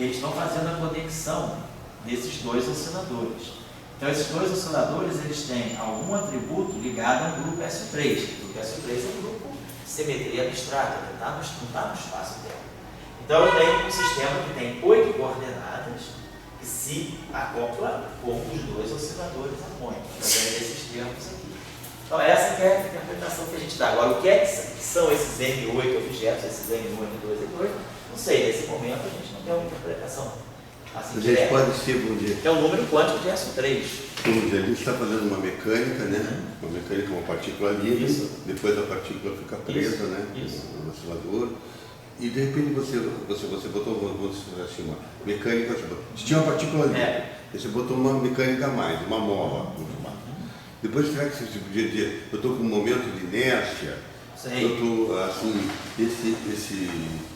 eles estão fazendo a conexão desses dois osciladores. Então, esses dois osciladores, eles têm algum atributo ligado ao grupo SO3. O grupo SO3 é um grupo de simetria abstrata, não está no espaço-tempo. Então, eu tenho um sistema que tem 8 coordenadas que se acopla com os dois osciladores harmônicos, através desses termos aqui. Então, essa que é a interpretação que a gente dá. Agora, o que são esses M8 objetos, esses M1, M2, M2? Não sei, nesse momento a gente não tem uma interpretação assim direta. A gente pode ser, vamos dizer, é um número quântico de SO3. Vamos dizer, a gente está fazendo uma mecânica, né? Uma mecânica, uma partícula livre, Isso. Depois a partícula fica presa, Isso. né? Isso. No oscilador. E de repente você botou, vamos dizer assim, uma mecânica, você tinha uma partícula livre, você botou uma mecânica a mais, uma mola, vamos chamar. Depois será que você podia dizer, eu estou com um momento de inércia, eu estou assim, esse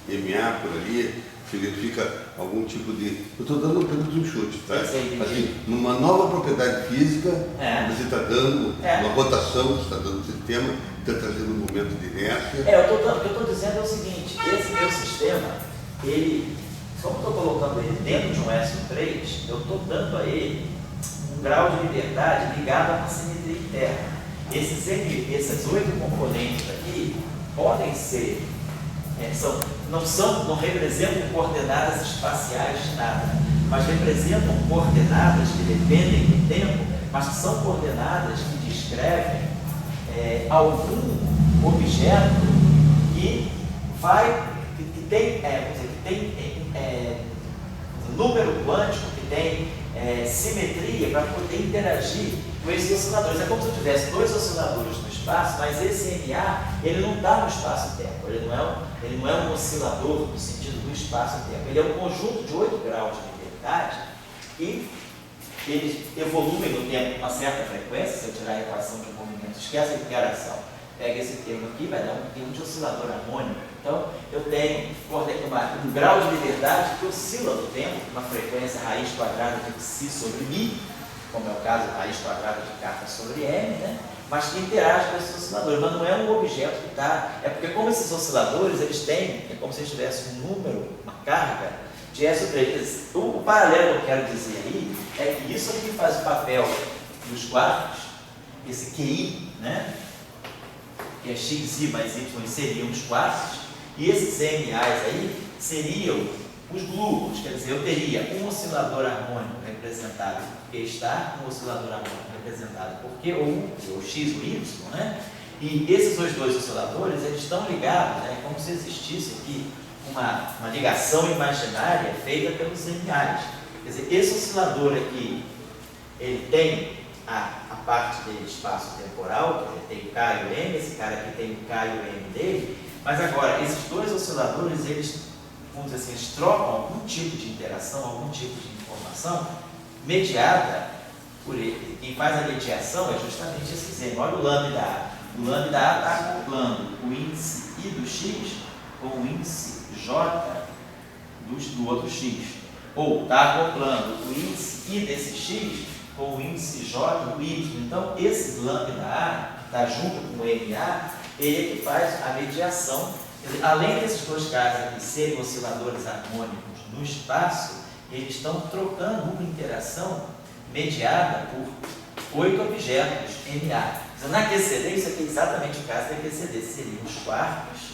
MA por ali, significa algum tipo de. Eu estou dando apenas um chute, tá? Assim, numa nova propriedade física, você está dando uma rotação, você está dando um sistema, está trazendo um momento de inércia. O que eu estou dizendo é o seguinte, esse meu sistema, ele, como eu estou colocando ele dentro de um SO3, eu estou dando a ele um grau de liberdade ligado a uma simetria interna. Esses 8 componentes aqui podem ser, não representam coordenadas espaciais de nada, mas representam coordenadas que dependem do tempo, mas que são coordenadas que descrevem algum objeto que tem número quântico, que tem simetria para poder interagir com esses osciladores. É como se eu tivesse 2 osciladores no espaço, mas esse MA, ele não está no espaço-tempo, ele não é um oscilador no sentido do espaço-tempo, ele é um conjunto de 8 graus de liberdade e eles evoluem no tempo com uma certa frequência. Se eu tirar a equação de movimento, esquece a interação, pega esse termo aqui, vai dar um termo de oscilador harmônico. Então, eu tenho um grau de liberdade que oscila no tempo, uma frequência raiz quadrada de ψ sobre μ, como é o caso da raiz quadrada de k sobre m, né? Mas que interage com esses osciladores, mas não é um objeto que está. É porque, como esses osciladores, eles têm, é como se eles tivessem um número, uma carga de SO3. O paralelo que eu quero dizer aí é que isso aqui faz o papel dos quartos, esse QI, né? Que é xi mais y, seriam os quartos, e esses MAs aí seriam os gluons, quer dizer, eu teria um oscilador harmônico representado por Q star, um oscilador harmônico representado por Q, ou X ou Y, né? E esses dois osciladores, eles estão ligados, né? Como se existisse aqui uma ligação imaginária feita pelos MAs. Quer dizer, esse oscilador aqui, ele tem a parte dele espaço-temporal, ele tem o K e o M, esse cara aqui tem o K e o M dele, mas agora, esses 2 osciladores, eles, vamos dizer assim, eles trocam algum tipo de interação, algum tipo de informação mediada por ele. Quem faz a mediação é justamente esse M. Olha o lambda A. O lambda A está acoplando o índice I do X com o índice J do outro X. Ou está acoplando o índice I desse X com o índice J do Y. Então, esse lambda A, que está junto com o MA, ele é que faz a mediação. Além desses 2 casos aqui serem osciladores harmônicos no espaço, eles estão trocando uma interação mediada por 8 objetos MA. Na QCD, isso aqui é exatamente o caso da QCD, seriam os quartos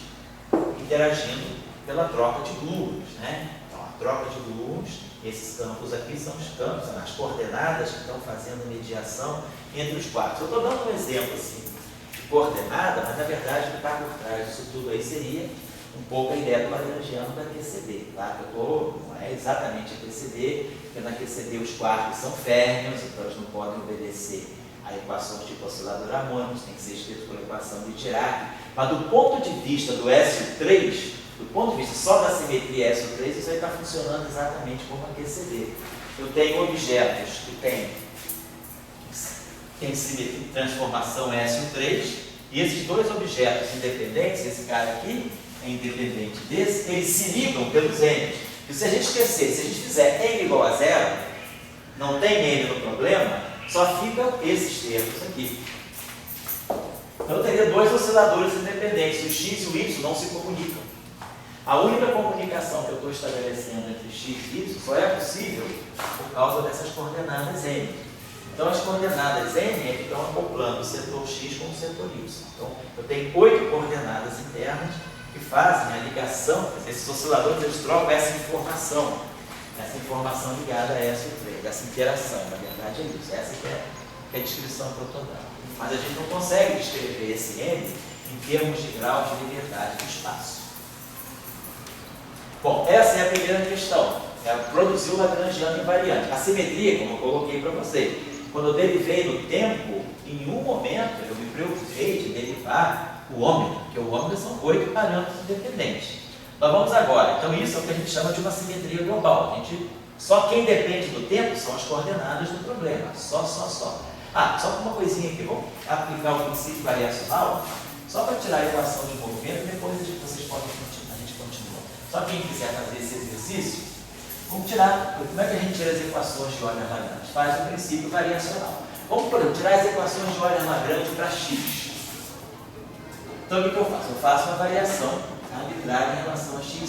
interagindo pela troca de gluons, né? Então, a troca de gluons, esses campos aqui são os campos, são as coordenadas que estão fazendo a mediação entre os quartos. Eu estou dando um exemplo assim, de coordenada, mas na verdade o que está por trás disso tudo aí seria um pouco a ideia do lagrangiano da QCD, tá? Não é exatamente a QCD, porque na QCD os quartos são férmions, então eles não podem obedecer a equações tipo oscilador harmônico, tem que ser escrito por equação de Dirac. Mas do ponto de vista do SO3, do ponto de vista só da simetria SO3, isso aí está funcionando exatamente como a QCD. Eu tenho objetos que têm simetria, transformação SO3, e esses 2 objetos independentes, esse cara aqui é independente desse, eles se ligam pelos N. E se a gente esquecer, se a gente fizer N igual a 0, não tem N no problema, só ficam esses termos aqui. Então eu teria 2 osciladores independentes, o X e o Y não se comunicam. A única comunicação que eu estou estabelecendo entre x, y, só é possível por causa dessas coordenadas n. Então, as coordenadas n é que estão acoplando o setor x com o setor y. Então, eu tenho 8 coordenadas internas que fazem a ligação, esses osciladores eles trocam essa informação ligada a essa interação, na verdade é isso, essa que é a descrição protodal. Mas a gente não consegue descrever esse n em termos de grau de liberdade do espaço. Bom, essa é a primeira questão, é produzir o lagrangiano invariante. A simetria, como eu coloquei para vocês, quando eu derivei no tempo, em nenhum momento eu me preocupei de derivar o ômega, porque o ômega são 8 parâmetros independentes. Nós vamos agora, então isso é o que a gente chama de uma simetria global. Só quem depende do tempo são as coordenadas do problema, só. Só uma coisinha aqui, vou aplicar o princípio variacional, só para tirar a equação de movimento, depois vocês podem continuar, a gente continua. Só quem quiser fazer esse exercício, vamos tirar, como é que a gente tira as equações de Euler-Lagrange? Faz o princípio variacional. Vamos, por exemplo, tirar as equações de Euler-Lagrange para x. Então, o que eu faço? Eu faço uma variação arbitrária em relação a x.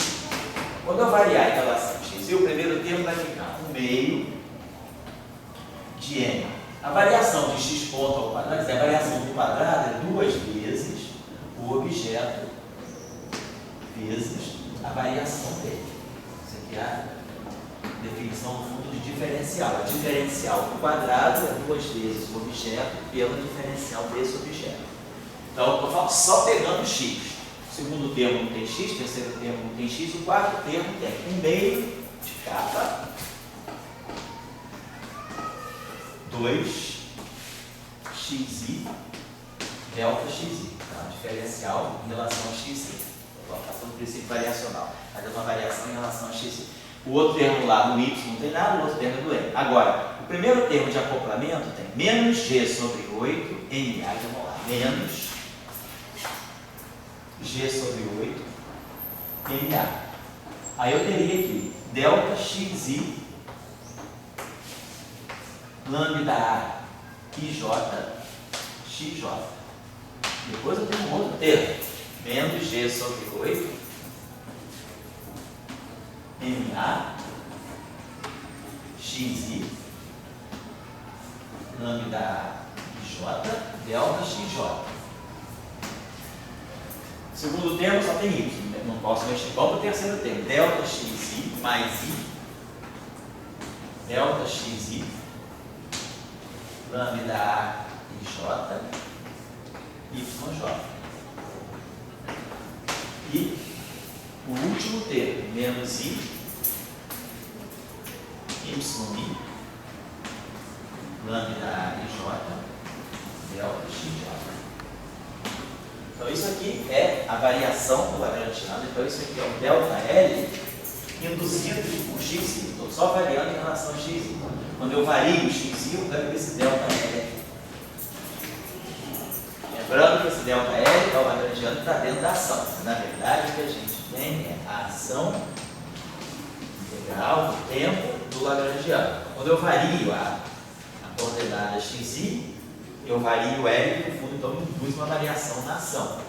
Quando eu variar em relação a x, o primeiro termo vai ficar 1 meio de n. A variação de x ponto ao quadrado, quer dizer, a variação do quadrado é 2 vezes o objeto vezes a variação dele. Isso aqui é a definição, no fundo, de diferencial. A diferencial do quadrado é 2 vezes o objeto pela diferencial desse objeto. Então, eu faço só pegando x. O segundo termo não tem x, o terceiro termo não tem x, o quarto termo tem 1 meio de kappa 2 xi delta xi. Então, diferencial em relação a xi. Estou passando o princípio variacional. Mas é uma variação em relação a xi. O outro termo lá no y não tem nada, o outro termo é do n. Agora, o primeiro termo de acoplamento tem menos g sobre 8 NA. Vamos lá, menos g sobre 8 NA. Aí eu teria aqui delta xi lambda A IJ XJ. Depois eu tenho um outro termo, menos G sobre 8 MA XI lambda A IJ delta XJ. Segundo termo só tem Y, não posso mexer. Vamos para o terceiro termo, delta XI mais I delta XI lambda A IJ YJ. E o último termo, menos I YI lambda A IJ delta XJ. Então isso aqui é a variação do lagrangiano. Então isso aqui é um delta L induzido por x. Estou só variando em relação a x. Quando eu vario o x, eu ganho esse delta L. Lembrando que esse delta L é o lagrangiano que está dentro da ação. Na verdade, o que a gente tem é a ação integral do tempo do lagrangiano. Quando eu vario a coordenada xi, eu vario o L, no fundo, então induz uma variação na ação.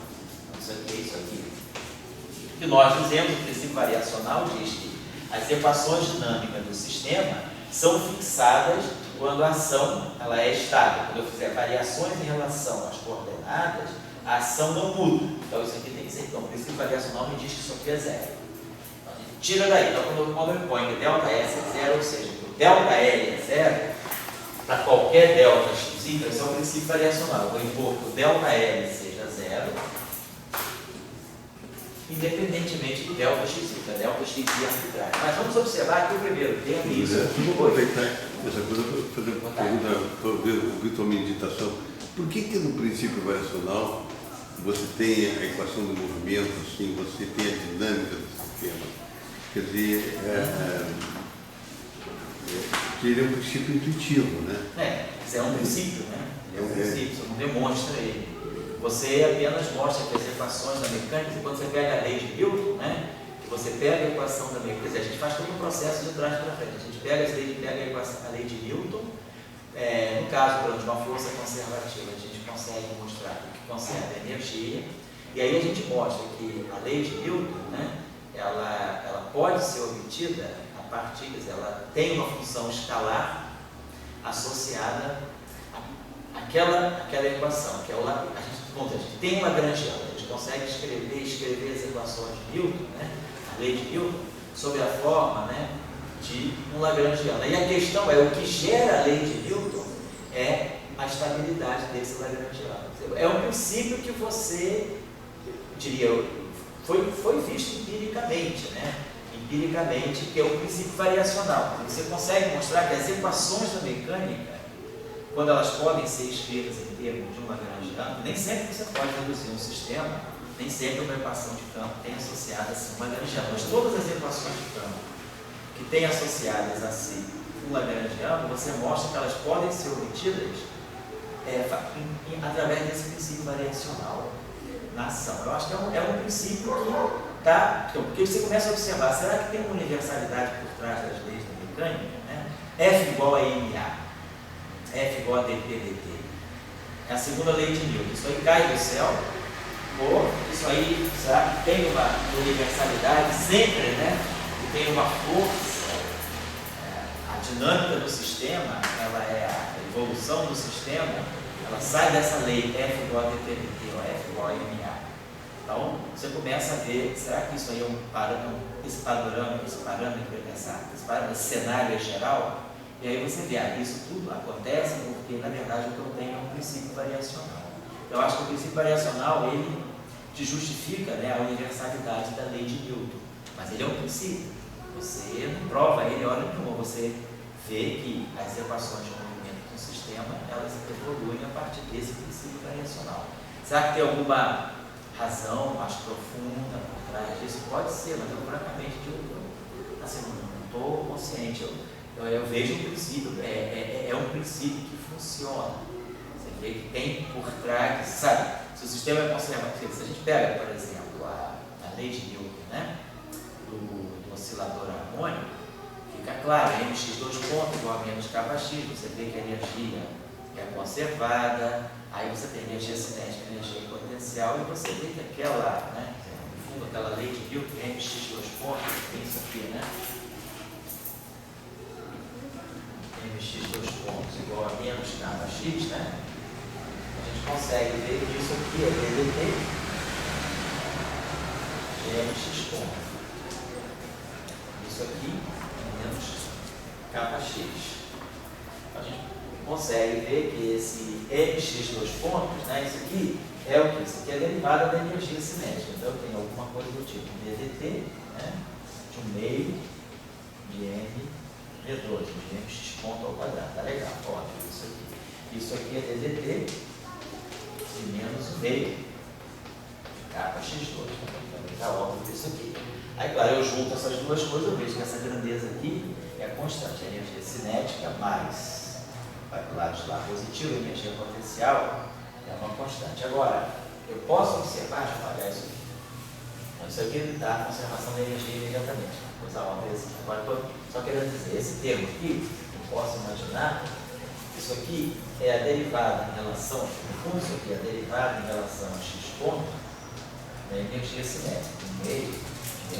Então, isso aqui é isso aqui. O que nós dizemos, o princípio variacional diz que as equações dinâmicas do sistema são fixadas quando a ação ela é estável. Quando eu fizer variações em relação às coordenadas, a ação não muda. Então isso aqui tem que ser. Então, o princípio variacional me diz que isso aqui é zero. Então, a gente tira daí. Então, quando eu ponho que delta S é zero, ou seja, que o delta L é zero, para qualquer delta x, então esse é o princípio variacional. Eu vou impor que o delta L seja zero, independentemente do delta x, que é delta x arbitrário. Mas vamos observar que o primeiro termo isso. Eu vou aproveitar essa coisa para fazer uma pergunta, para ouvir tua meditação. Por que no princípio variacional você tem a equação do movimento, assim, você tem a dinâmica do sistema? Quer dizer, ele é um princípio intuitivo, né? Isso é um princípio, né? É um princípio, você não demonstra ele. Você apenas mostra que as equações da mecânica, quando você pega a lei de Newton, né? Você pega a equação da mecânica, quer dizer, a gente faz todo um processo de trás para frente. A gente pega a lei de Newton, no caso, de uma força conservativa, a gente consegue mostrar que conserva energia, e aí a gente mostra que a lei de Newton, né? Ela pode ser obtida parte, quer dizer, ela tem uma função escalar associada àquela equação, que é a gente tem um Lagrangiano, a gente consegue escrever as equações de Newton, né, a lei de Newton, sob a forma, né, de um Lagrangiano. E a questão é, o que gera a lei de Newton é a estabilidade desse Lagrangiano. É um princípio que você, diria, foi visto empiricamente, né? Empiricamente, que é o princípio variacional. Você consegue mostrar que as equações da mecânica, quando elas podem ser escritas em termos de um Lagrangiano, nem sempre você pode reduzir um sistema, nem sempre uma equação de campo tem associada a si um Lagrangiano, mas todas as equações de campo que têm associadas a si um Lagrangiano, você mostra que elas podem ser obtidas através desse princípio variacional na ação. Eu acho que é um princípio que está... Então, porque você começa a observar, será que tem uma universalidade por trás das leis da mecânica? Né? F igual a MA, F igual a dp/dt. É a segunda lei de Newton. Isso aí cai do céu, ou isso aí, será que tem uma universalidade sempre, né? Que tem uma força? A dinâmica do sistema, ela é a evolução do sistema, ela sai dessa lei F igual a dp/dt, ou F igual a MA. Então, você começa a ver, será que isso aí é um parâmetro, esse parâmetro, esse cenário geral? E aí você vê, isso tudo acontece porque, na verdade, o que eu tenho é um princípio variacional. Eu acho que o princípio variacional, ele te justifica, né, a universalidade da lei de Newton. Mas ele é um princípio. Você não prova ele hora nenhuma. Você vê que as equações de movimento do sistema, elas evoluem a partir desse princípio variacional. Será que tem alguma razão mais profunda por trás disso? Pode ser, mas eu francamente assim, não estou consciente. Eu vejo um princípio, é um princípio que funciona. Você vê que tem por trás, sabe? Se o sistema é conservativo, se a gente pega, por exemplo, a lei de Newton, né? Do oscilador harmônico, fica claro, mx2 ponto igual a menos kx, você vê que a energia é conservada, aí você tem energia cinética, energia potencial, e você vê que aquela, né, no fundo, aquela lei de Newton, mx2 pontos, tem isso aqui, né? mx2 pontos igual a menos kx, né? A gente consegue ver que isso aqui é ddt de mx pontos. Isso aqui é menos kx. A gente consegue ver que esse mx2 pontos, né, isso aqui é o que? Isso aqui é derivada da energia cinética. Então eu tenho alguma coisa do tipo ddt, né, de 1 meio de mv2, de mx ponto ao quadrado. Tá legal, ótimo isso aqui. Isso aqui é ddt de menos 1 meio de kx2. Tá óbvio isso aqui. Aí, claro, eu junto essas duas coisas, eu vejo que essa grandeza aqui é constante. A energia cinética mais, vai para o lado de lá positivo, a energia potencial é uma constante. Agora, eu posso observar, deixa eu apagar isso aqui. Então, isso aqui dá a conservação da energia imediatamente. Coisa óbvia assim. Agora, estou só querendo dizer, esse termo aqui, eu posso imaginar, isso aqui é a derivada em relação, no fundo, isso aqui é a derivada em relação a x ponto da energia cinética, no meio de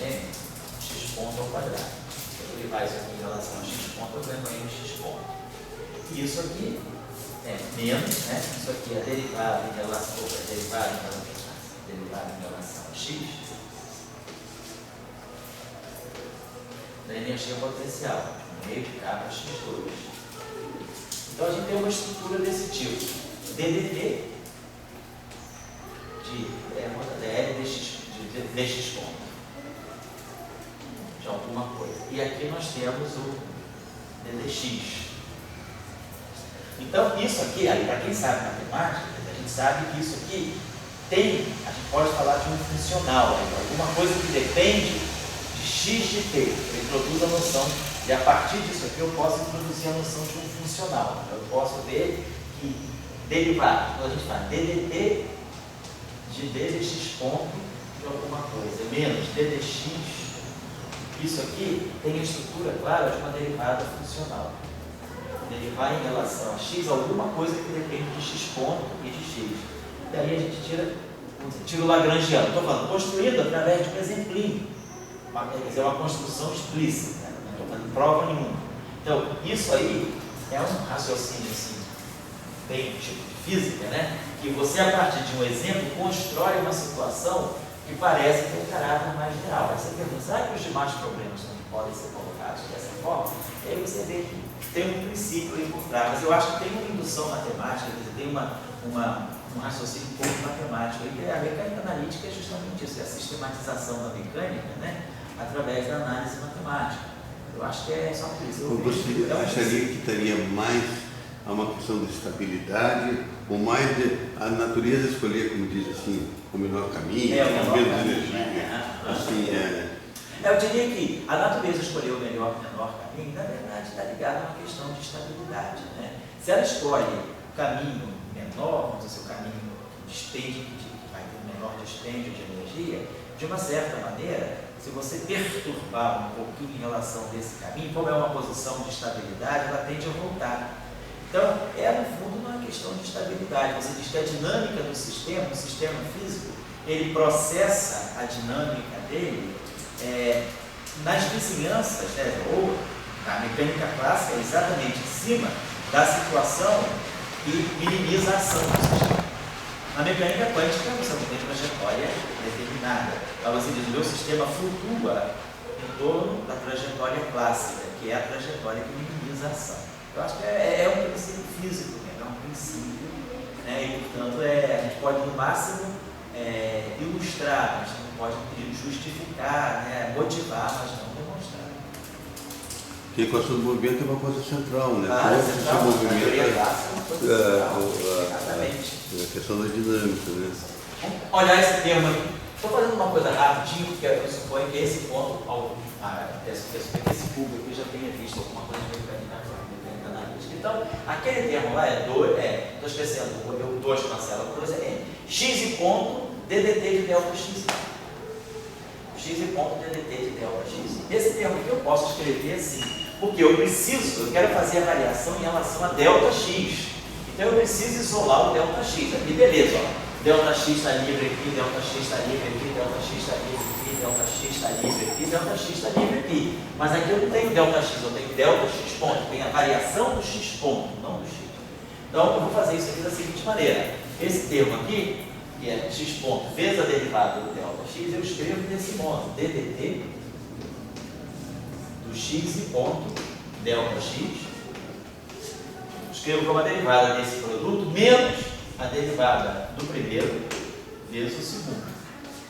x ponto ao quadrado. Se eu derivar isso aqui em relação a x ponto, eu ganho x ponto. E isso aqui é menos, né? Isso aqui é derivada em relação a x da energia potencial, meio de kx2. Então a gente tem uma estrutura desse tipo, ddt de L dx ponto, de alguma coisa. E aqui nós temos o ddx. Então isso aqui, para quem sabe matemática, a gente sabe que isso aqui tem, a gente pode falar de um funcional, alguma coisa que depende de x de t. Eu introduzo a noção, e a partir disso aqui eu posso introduzir a noção de um funcional. Eu posso ver que derivado, quando a gente fala ddt de ddx ponto de alguma coisa, menos ddx, isso aqui tem a estrutura clara de uma derivada funcional. Derivar em relação a x alguma coisa que depende de x ponto e de x. Daí a gente tira o Lagrangiano. Estou falando, construído através de um exemplinho. Quer dizer, uma construção explícita. Não estou prova nenhuma. Então, isso aí é um raciocínio assim, bem tipo de física, né? Que você, a partir de um exemplo, constrói uma situação que parece ter um caráter mais real. Aí você pergunta, será que os demais problemas não podem ser colocados dessa forma? E aí você vê que tem um princípio aí por trás. Mas eu acho que tem uma indução matemática, quer dizer, tem um raciocínio um pouco matemático. E a mecânica analítica é justamente isso, é a sistematização da mecânica, né? Através da análise matemática. Eu acho que é só por isso. Você acharia que estaria mais a uma questão de estabilidade, ou mais de a natureza escolher, como diz assim, o menor caminho, o menos energia? Assim, eu diria que a natureza escolher o menor caminho, na verdade, está ligada a uma questão de estabilidade, né? Se ela escolhe o caminho menor, vamos dizer, o caminho que vai ter um menor dispêndio de energia, de uma certa maneira, se você perturbar um pouquinho em relação desse caminho, como é uma posição de estabilidade, ela tende a voltar. Então, no fundo, uma questão de estabilidade. Você diz que a dinâmica do sistema, o sistema físico, ele processa a dinâmica dele nas vizinhanças, né, ou na mecânica clássica, exatamente em cima da situação que minimiza a ação do sistema. Na mecânica quântica, você não tem trajetória determinada. Então, você diz, o meu sistema flutua em torno da trajetória clássica, que é a trajetória que minimiza a ação. Eu acho que é um princípio físico, né? É um princípio, né? E, portanto, a gente pode, no máximo, ilustrar, a gente não pode justificar, né? Motivar, mas não demonstrar. Porque a equação do movimento é uma coisa central, né? Claro, todo central, esse movimento, a teoria clássica é uma coisa central. Exatamente. A questão da dinâmica, né? Vamos olhar esse termo aqui. Estou fazendo uma coisa rapidinho, porque eu suponho que esse ponto, esse público aqui já tenha visto alguma coisa de mecânica analítica. Então, aquele termo lá estou esquecendo, o 2 cancela o 2 é N. X e ponto DDT de delta X. X e ponto DDT de delta X. Esse termo aqui eu posso escrever assim, porque eu quero fazer a variação em relação a delta X. Então eu preciso isolar o delta X. Aqui, beleza, ó. Delta X está livre aqui, delta X está livre aqui, delta X está livre aqui, delta X está livre aqui, delta X está livre aqui. Mas aqui eu não tenho delta X, eu tenho delta X ponto, tem a variação do X ponto, não do X. Então eu vou fazer isso aqui da seguinte maneira. Esse termo aqui, que é X ponto vezes a derivada do delta X, eu escrevo desse modo, DDT do X e ponto delta X. Escrevo como a derivada desse produto menos a derivada do primeiro vezes o segundo.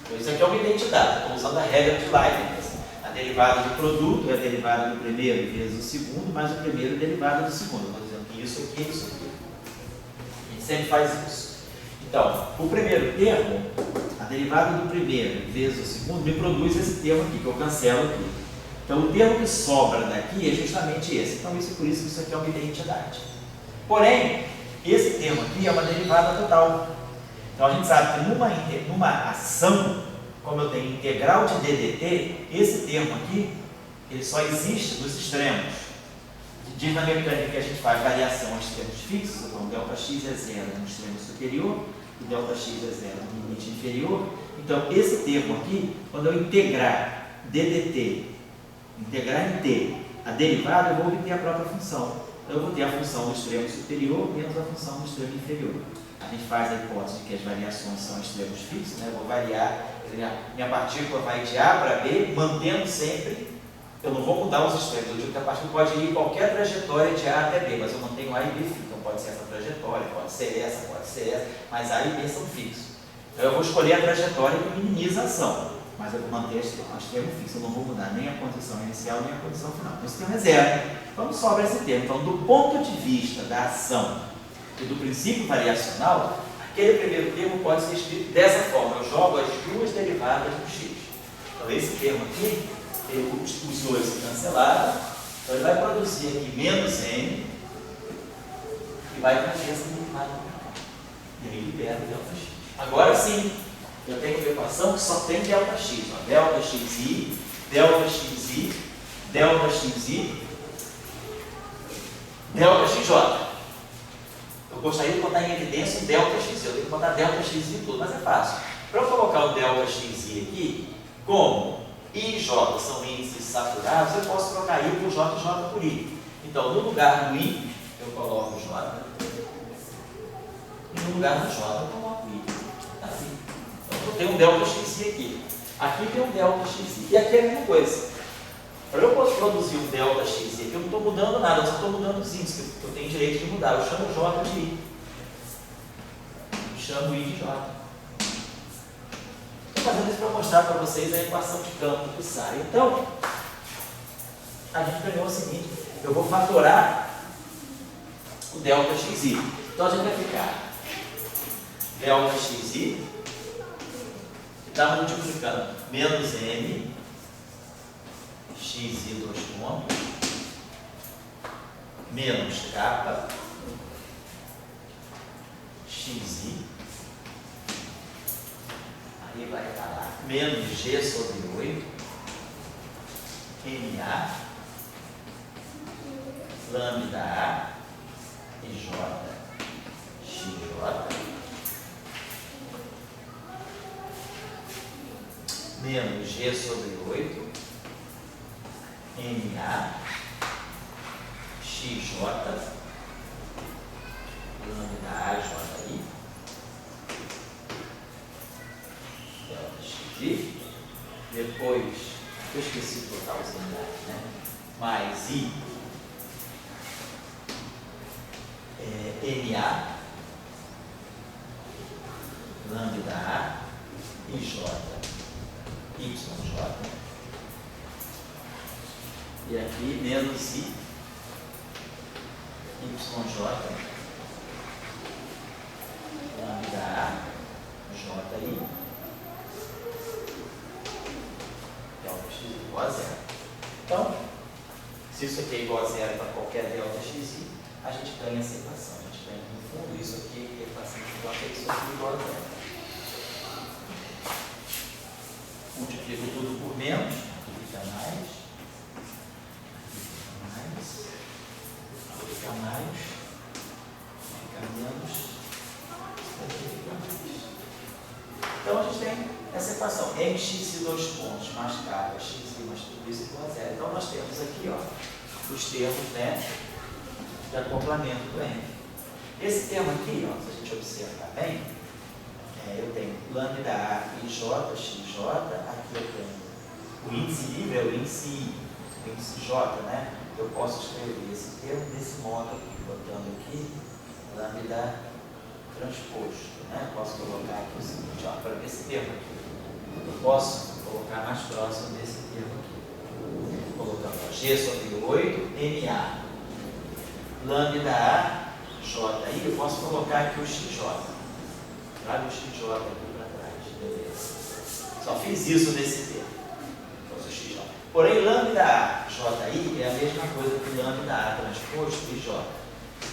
Então, isso aqui é uma identidade. Estou usando a regra de Leibniz. A derivada do produto é a derivada do primeiro vezes o segundo, mais o primeiro derivada do segundo. Estou dizendo que isso aqui é isso aqui. A gente sempre faz isso. Então, o primeiro termo, a derivada do primeiro vezes o segundo, me produz esse termo aqui, que eu cancelo aqui. Então, o termo que sobra daqui é justamente esse. Então, por isso que isso aqui é uma identidade. Porém, esse termo aqui é uma derivada total. Então a gente sabe que numa ação, como eu tenho integral de DDT, esse termo aqui, ele só existe nos extremos. Diz na mecânica que a gente faz variação em extremos fixos, então delta x é zero no extremo superior e delta x é zero no limite inferior. Então esse termo aqui, quando eu integrar DDT, integrar em t a derivada, eu vou obter a própria função. Eu vou ter a função do extremo superior menos a função do extremo inferior. A gente faz a hipótese de que as variações são extremos fixos, né? Eu vou variar, minha partícula vai de A para B, mantendo sempre, eu não vou mudar os extremos, eu digo que a partícula pode ir em qualquer trajetória de A até B, mas eu mantenho A e B fixos. Então pode ser essa trajetória, pode ser essa, mas A e B são fixos. Então eu vou escolher a trajetória que minimiza a ação, mas eu vou manter o extremo fixo, eu não vou mudar nem a condição inicial nem a condição final. Então esse termo é zero. Então sobra esse termo. Então, do ponto de vista da ação e do princípio variacional, aquele primeiro termo pode ser escrito dessa forma. Eu jogo as duas derivadas do x. Então esse termo aqui, os dois se cancelaram, então ele vai produzir aqui menos n e vai trazer essa derivada. E aí libera o delta x. Agora sim, eu tenho uma equação que só tem delta x. Ó, delta xi, delta xi, delta xi, delta xj. Eu gostaria de botar em evidência o delta x. Eu tenho que botar delta x em tudo, mas é fácil. Para eu colocar o delta xi aqui, como I e J são índices saturados, eu posso trocar I por J e J por I. Então, no lugar do I, eu coloco J. E no lugar do J, eu coloco I. Assim. Então, eu tenho um delta xi aqui. Aqui tem um delta xi. E aqui é a mesma coisa. Para eu poder produzir um delta xi aqui, eu não estou mudando nada, eu só estou mudando os índices, que eu tenho direito de mudar. Eu chamo J de I. Eu chamo I de J. Estou fazendo isso para mostrar para vocês a equação de campo que sai. Então, a gente ganhou o seguinte: eu vou fatorar o delta xi. Então, a gente vai ficar delta xi, que está multiplicando menos m, xi, dois pontos, menos k, xi, aí vai estar lá, menos g sobre 8, ma, lambda a, e j, xj, menos g sobre 8, ma, xj, lambda a, ji, delta xi, depois, eu esqueci de botar os unidades, né? Mais i, ma, lambda a, e j, yj, e aqui menos i, yj, lambda a, ji, delta x igual a zero. Então, se isso aqui é igual a zero para qualquer delta xi, a gente ganha essa equação. A gente ganha, no fundo, isso aqui, a equação de delta é isso aqui igual a zero. Multiplico tudo por menos, aqui fica mais, aqui fica mais, fica menos, aqui fica mais. Então a gente tem essa equação, mx e dois pontos, mais k, x mais tudo isso igual a zero. Então nós temos aqui, ó, os termos, né, de acoplamento do m. Esse termo aqui, ó, se a gente observar bem, eu tenho lambda a e j, xj, aqui eu tenho o índice livre, é o índice I, o índice j, né? Eu posso escrever esse termo desse modo aqui, botando aqui lambda transposto, né? Eu posso colocar aqui o seguinte, ó, para esse termo aqui, eu posso colocar mais próximo desse termo aqui, colocando ó, g sobre 8, ma, lambda a, ji, eu posso colocar aqui o xj. Traga o xj aqui para trás, beleza. Só fiz isso nesse termo. Então, o xj. Porém, lambda a, ji é a mesma coisa que lambda a transposto e j.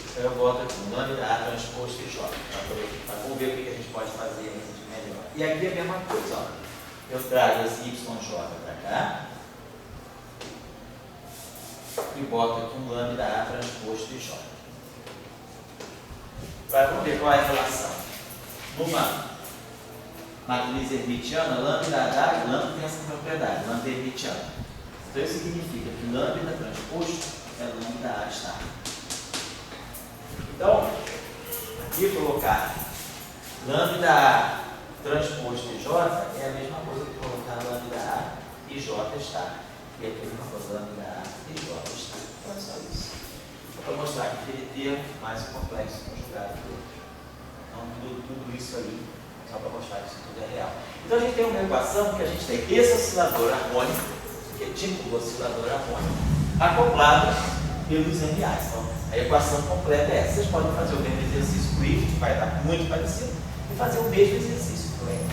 Então, eu boto aqui lambda a transposto e j. Vamos ver o que a gente pode fazer de melhor. E aqui é a mesma coisa, ó. Eu trago esse yj para cá e boto aqui um lambda a transposto e j. Agora, vamos ver qual é a relação. Numa matriz hermitiana, lambda tem essa propriedade, lambda hermitiana. Então isso significa que lambda transposto é lambda a estar. Então, aqui colocar lambda a transposto e j é a mesma coisa que colocar lambda a e j estar. E aqui a mesma coisa, lambda a e j estar. Então é só isso. Só para mostrar que aquele termo mais complexo conjugado do outro. Então, tudo isso aí, só para mostrar que isso tudo é real. Então, a gente tem uma equação que a gente tem esse oscilador harmônico, que é tipo do oscilador harmônico, acoplado pelos MAs. Então, a equação completa é essa. Vocês podem fazer o mesmo exercício com I, que vai dar muito parecido, e fazer o mesmo exercício com ele.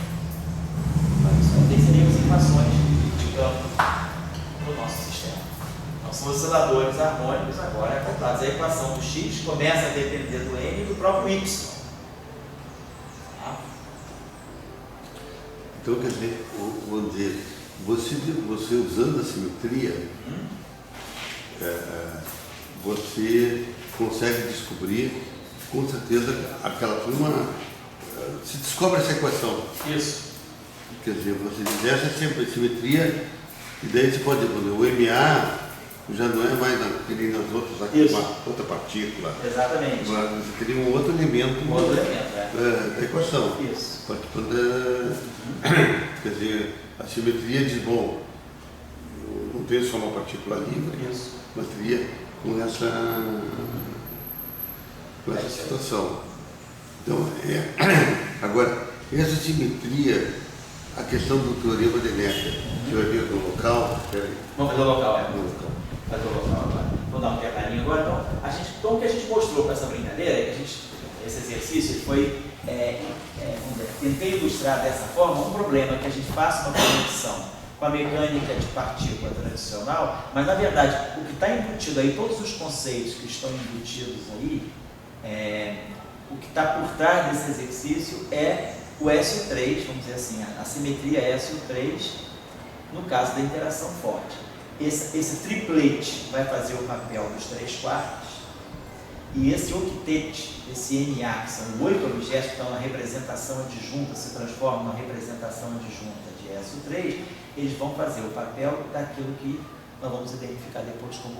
Então, isso seriam as equações de campo do nosso sistema. Então, são osciladores harmônicos agora acoplados. A equação do X começa a depender do M e do próprio Y. Então, quer dizer, vamos dizer, você usando a simetria, você consegue descobrir, com certeza, aquela turma, se descobre essa equação. Isso. Quer dizer, você exerce essa simetria E daí você pode dizer, o MA já não é mais aquele nas outras, aqui, uma outra partícula. Exatamente. Mas você teria um outro elemento, da equação. Isso. Participando quer dizer, a simetria diz, bom, não tem só uma partícula livre, mas teria com essa situação. Então, agora, essa simetria, a questão do teorema de Necker, você vai ver no local. Vamos fazer o local, fazer o local agora. Vou dar um detalhinho agora. Então, o que a gente mostrou com essa brincadeira, é que esse exercício foi, tentei ilustrar dessa forma um problema que a gente faça uma conexão com a mecânica de partícula tradicional, mas na verdade o que está embutido aí, todos os conceitos que estão embutidos aí, o que está por trás desse exercício é o SO3, vamos dizer assim, a simetria SO3, no caso da interação forte. Esse triplete vai fazer o papel dos 3/4, e esse octete, esse NA, que são 8 objetos que estão na representação adjunta, se transformam numa representação adjunta de SO3, eles vão fazer o papel daquilo que nós vamos identificar depois como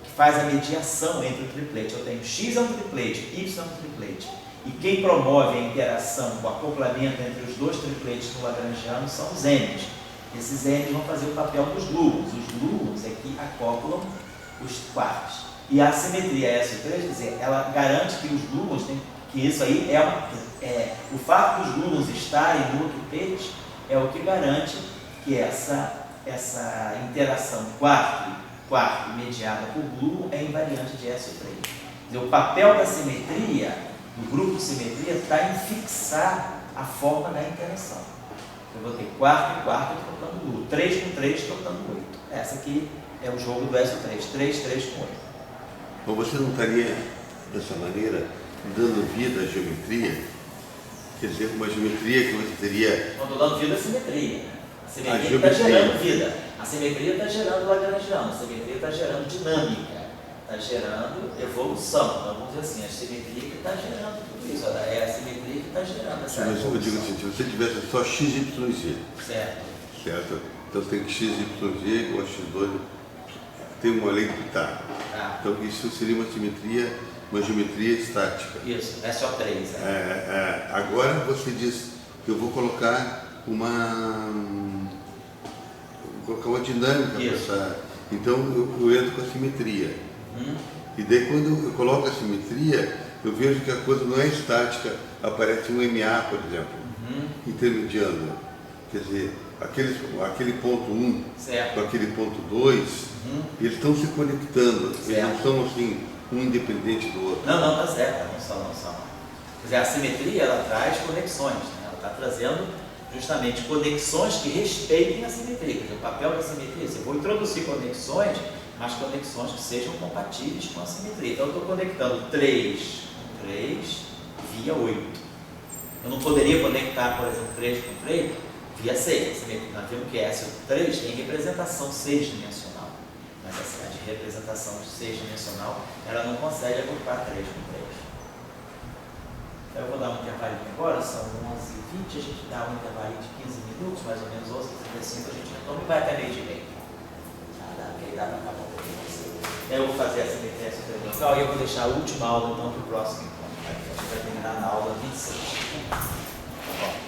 que faz a mediação entre o triplete. Eu tenho X é um triplete, Y é um triplete. E quem promove a interação, o acoplamento entre os dois tripletes no lagrangiano são os N's. Esses N's vão fazer o papel dos gluons. Os gluons é que acoplam os quartos. E a simetria SO3, quer dizer, ela garante que os gluons, que isso aí o fato dos gluons estarem no octete é o que garante que essa interação quarto mediada por gluon é invariante de SO3. Quer dizer, o papel da simetria, do grupo simetria, está em fixar a forma da interação. Eu vou ter quarto e quarto trocando gluon, 3 com 3 trocando 8. Essa aqui é o jogo do SO3, 3 com 8. Ou você não estaria, dessa maneira, dando vida à geometria? Quer dizer, uma geometria que você teria... Não estou dando vida à simetria. A simetria está gerando vida. A simetria está gerando lagrangiano. A simetria está gerando dinâmica. Está gerando evolução. Então, vamos dizer assim, a simetria que está gerando tudo isso. É a simetria que está gerando essa evolução. Mas eu digo assim, se você tivesse só x, y e z. Certo. Então tem que x, y, z igual a x2. Tem uma lei de Pitágoras. Então isso seria uma geometria estática. Isso, SO3. Agora você diz que eu vou colocar uma dinâmica para essa. Então eu entro com a simetria. E daí quando eu coloco a simetria, eu vejo que a coisa não é estática, aparece um MA, por exemplo, intermediando. Quer dizer, aquele ponto 1 com aquele ponto 2, eles estão se conectando, eles não são assim, um independente do outro. Não, está certo, não são. Quer dizer, a simetria, ela traz conexões, né? Ela está trazendo justamente conexões que respeitem a simetria. Quer dizer, o papel da simetria, eu vou introduzir conexões, mas conexões que sejam compatíveis com a simetria. Então eu estou conectando 3 com 3 via 8. Eu não poderia conectar, por exemplo, 3 com 3 via 6. Nós vimos que SO3 tem representação 6-dimensional. Mas a de representação de 6-dimensional, ela não consegue agrupar 3 com 3. Então eu vou dar um intervalinho agora, são 11h20, a gente dá um intervalinho de 15 minutos, mais ou menos 11h35, a gente retoma e vai até meio de meio. Dá para acabar um pouquinho assim. Eu vou fazer essa simetria local e eu vou deixar a última aula então para o próximo encontro. A gente vai terminar na aula 26. Tá bom.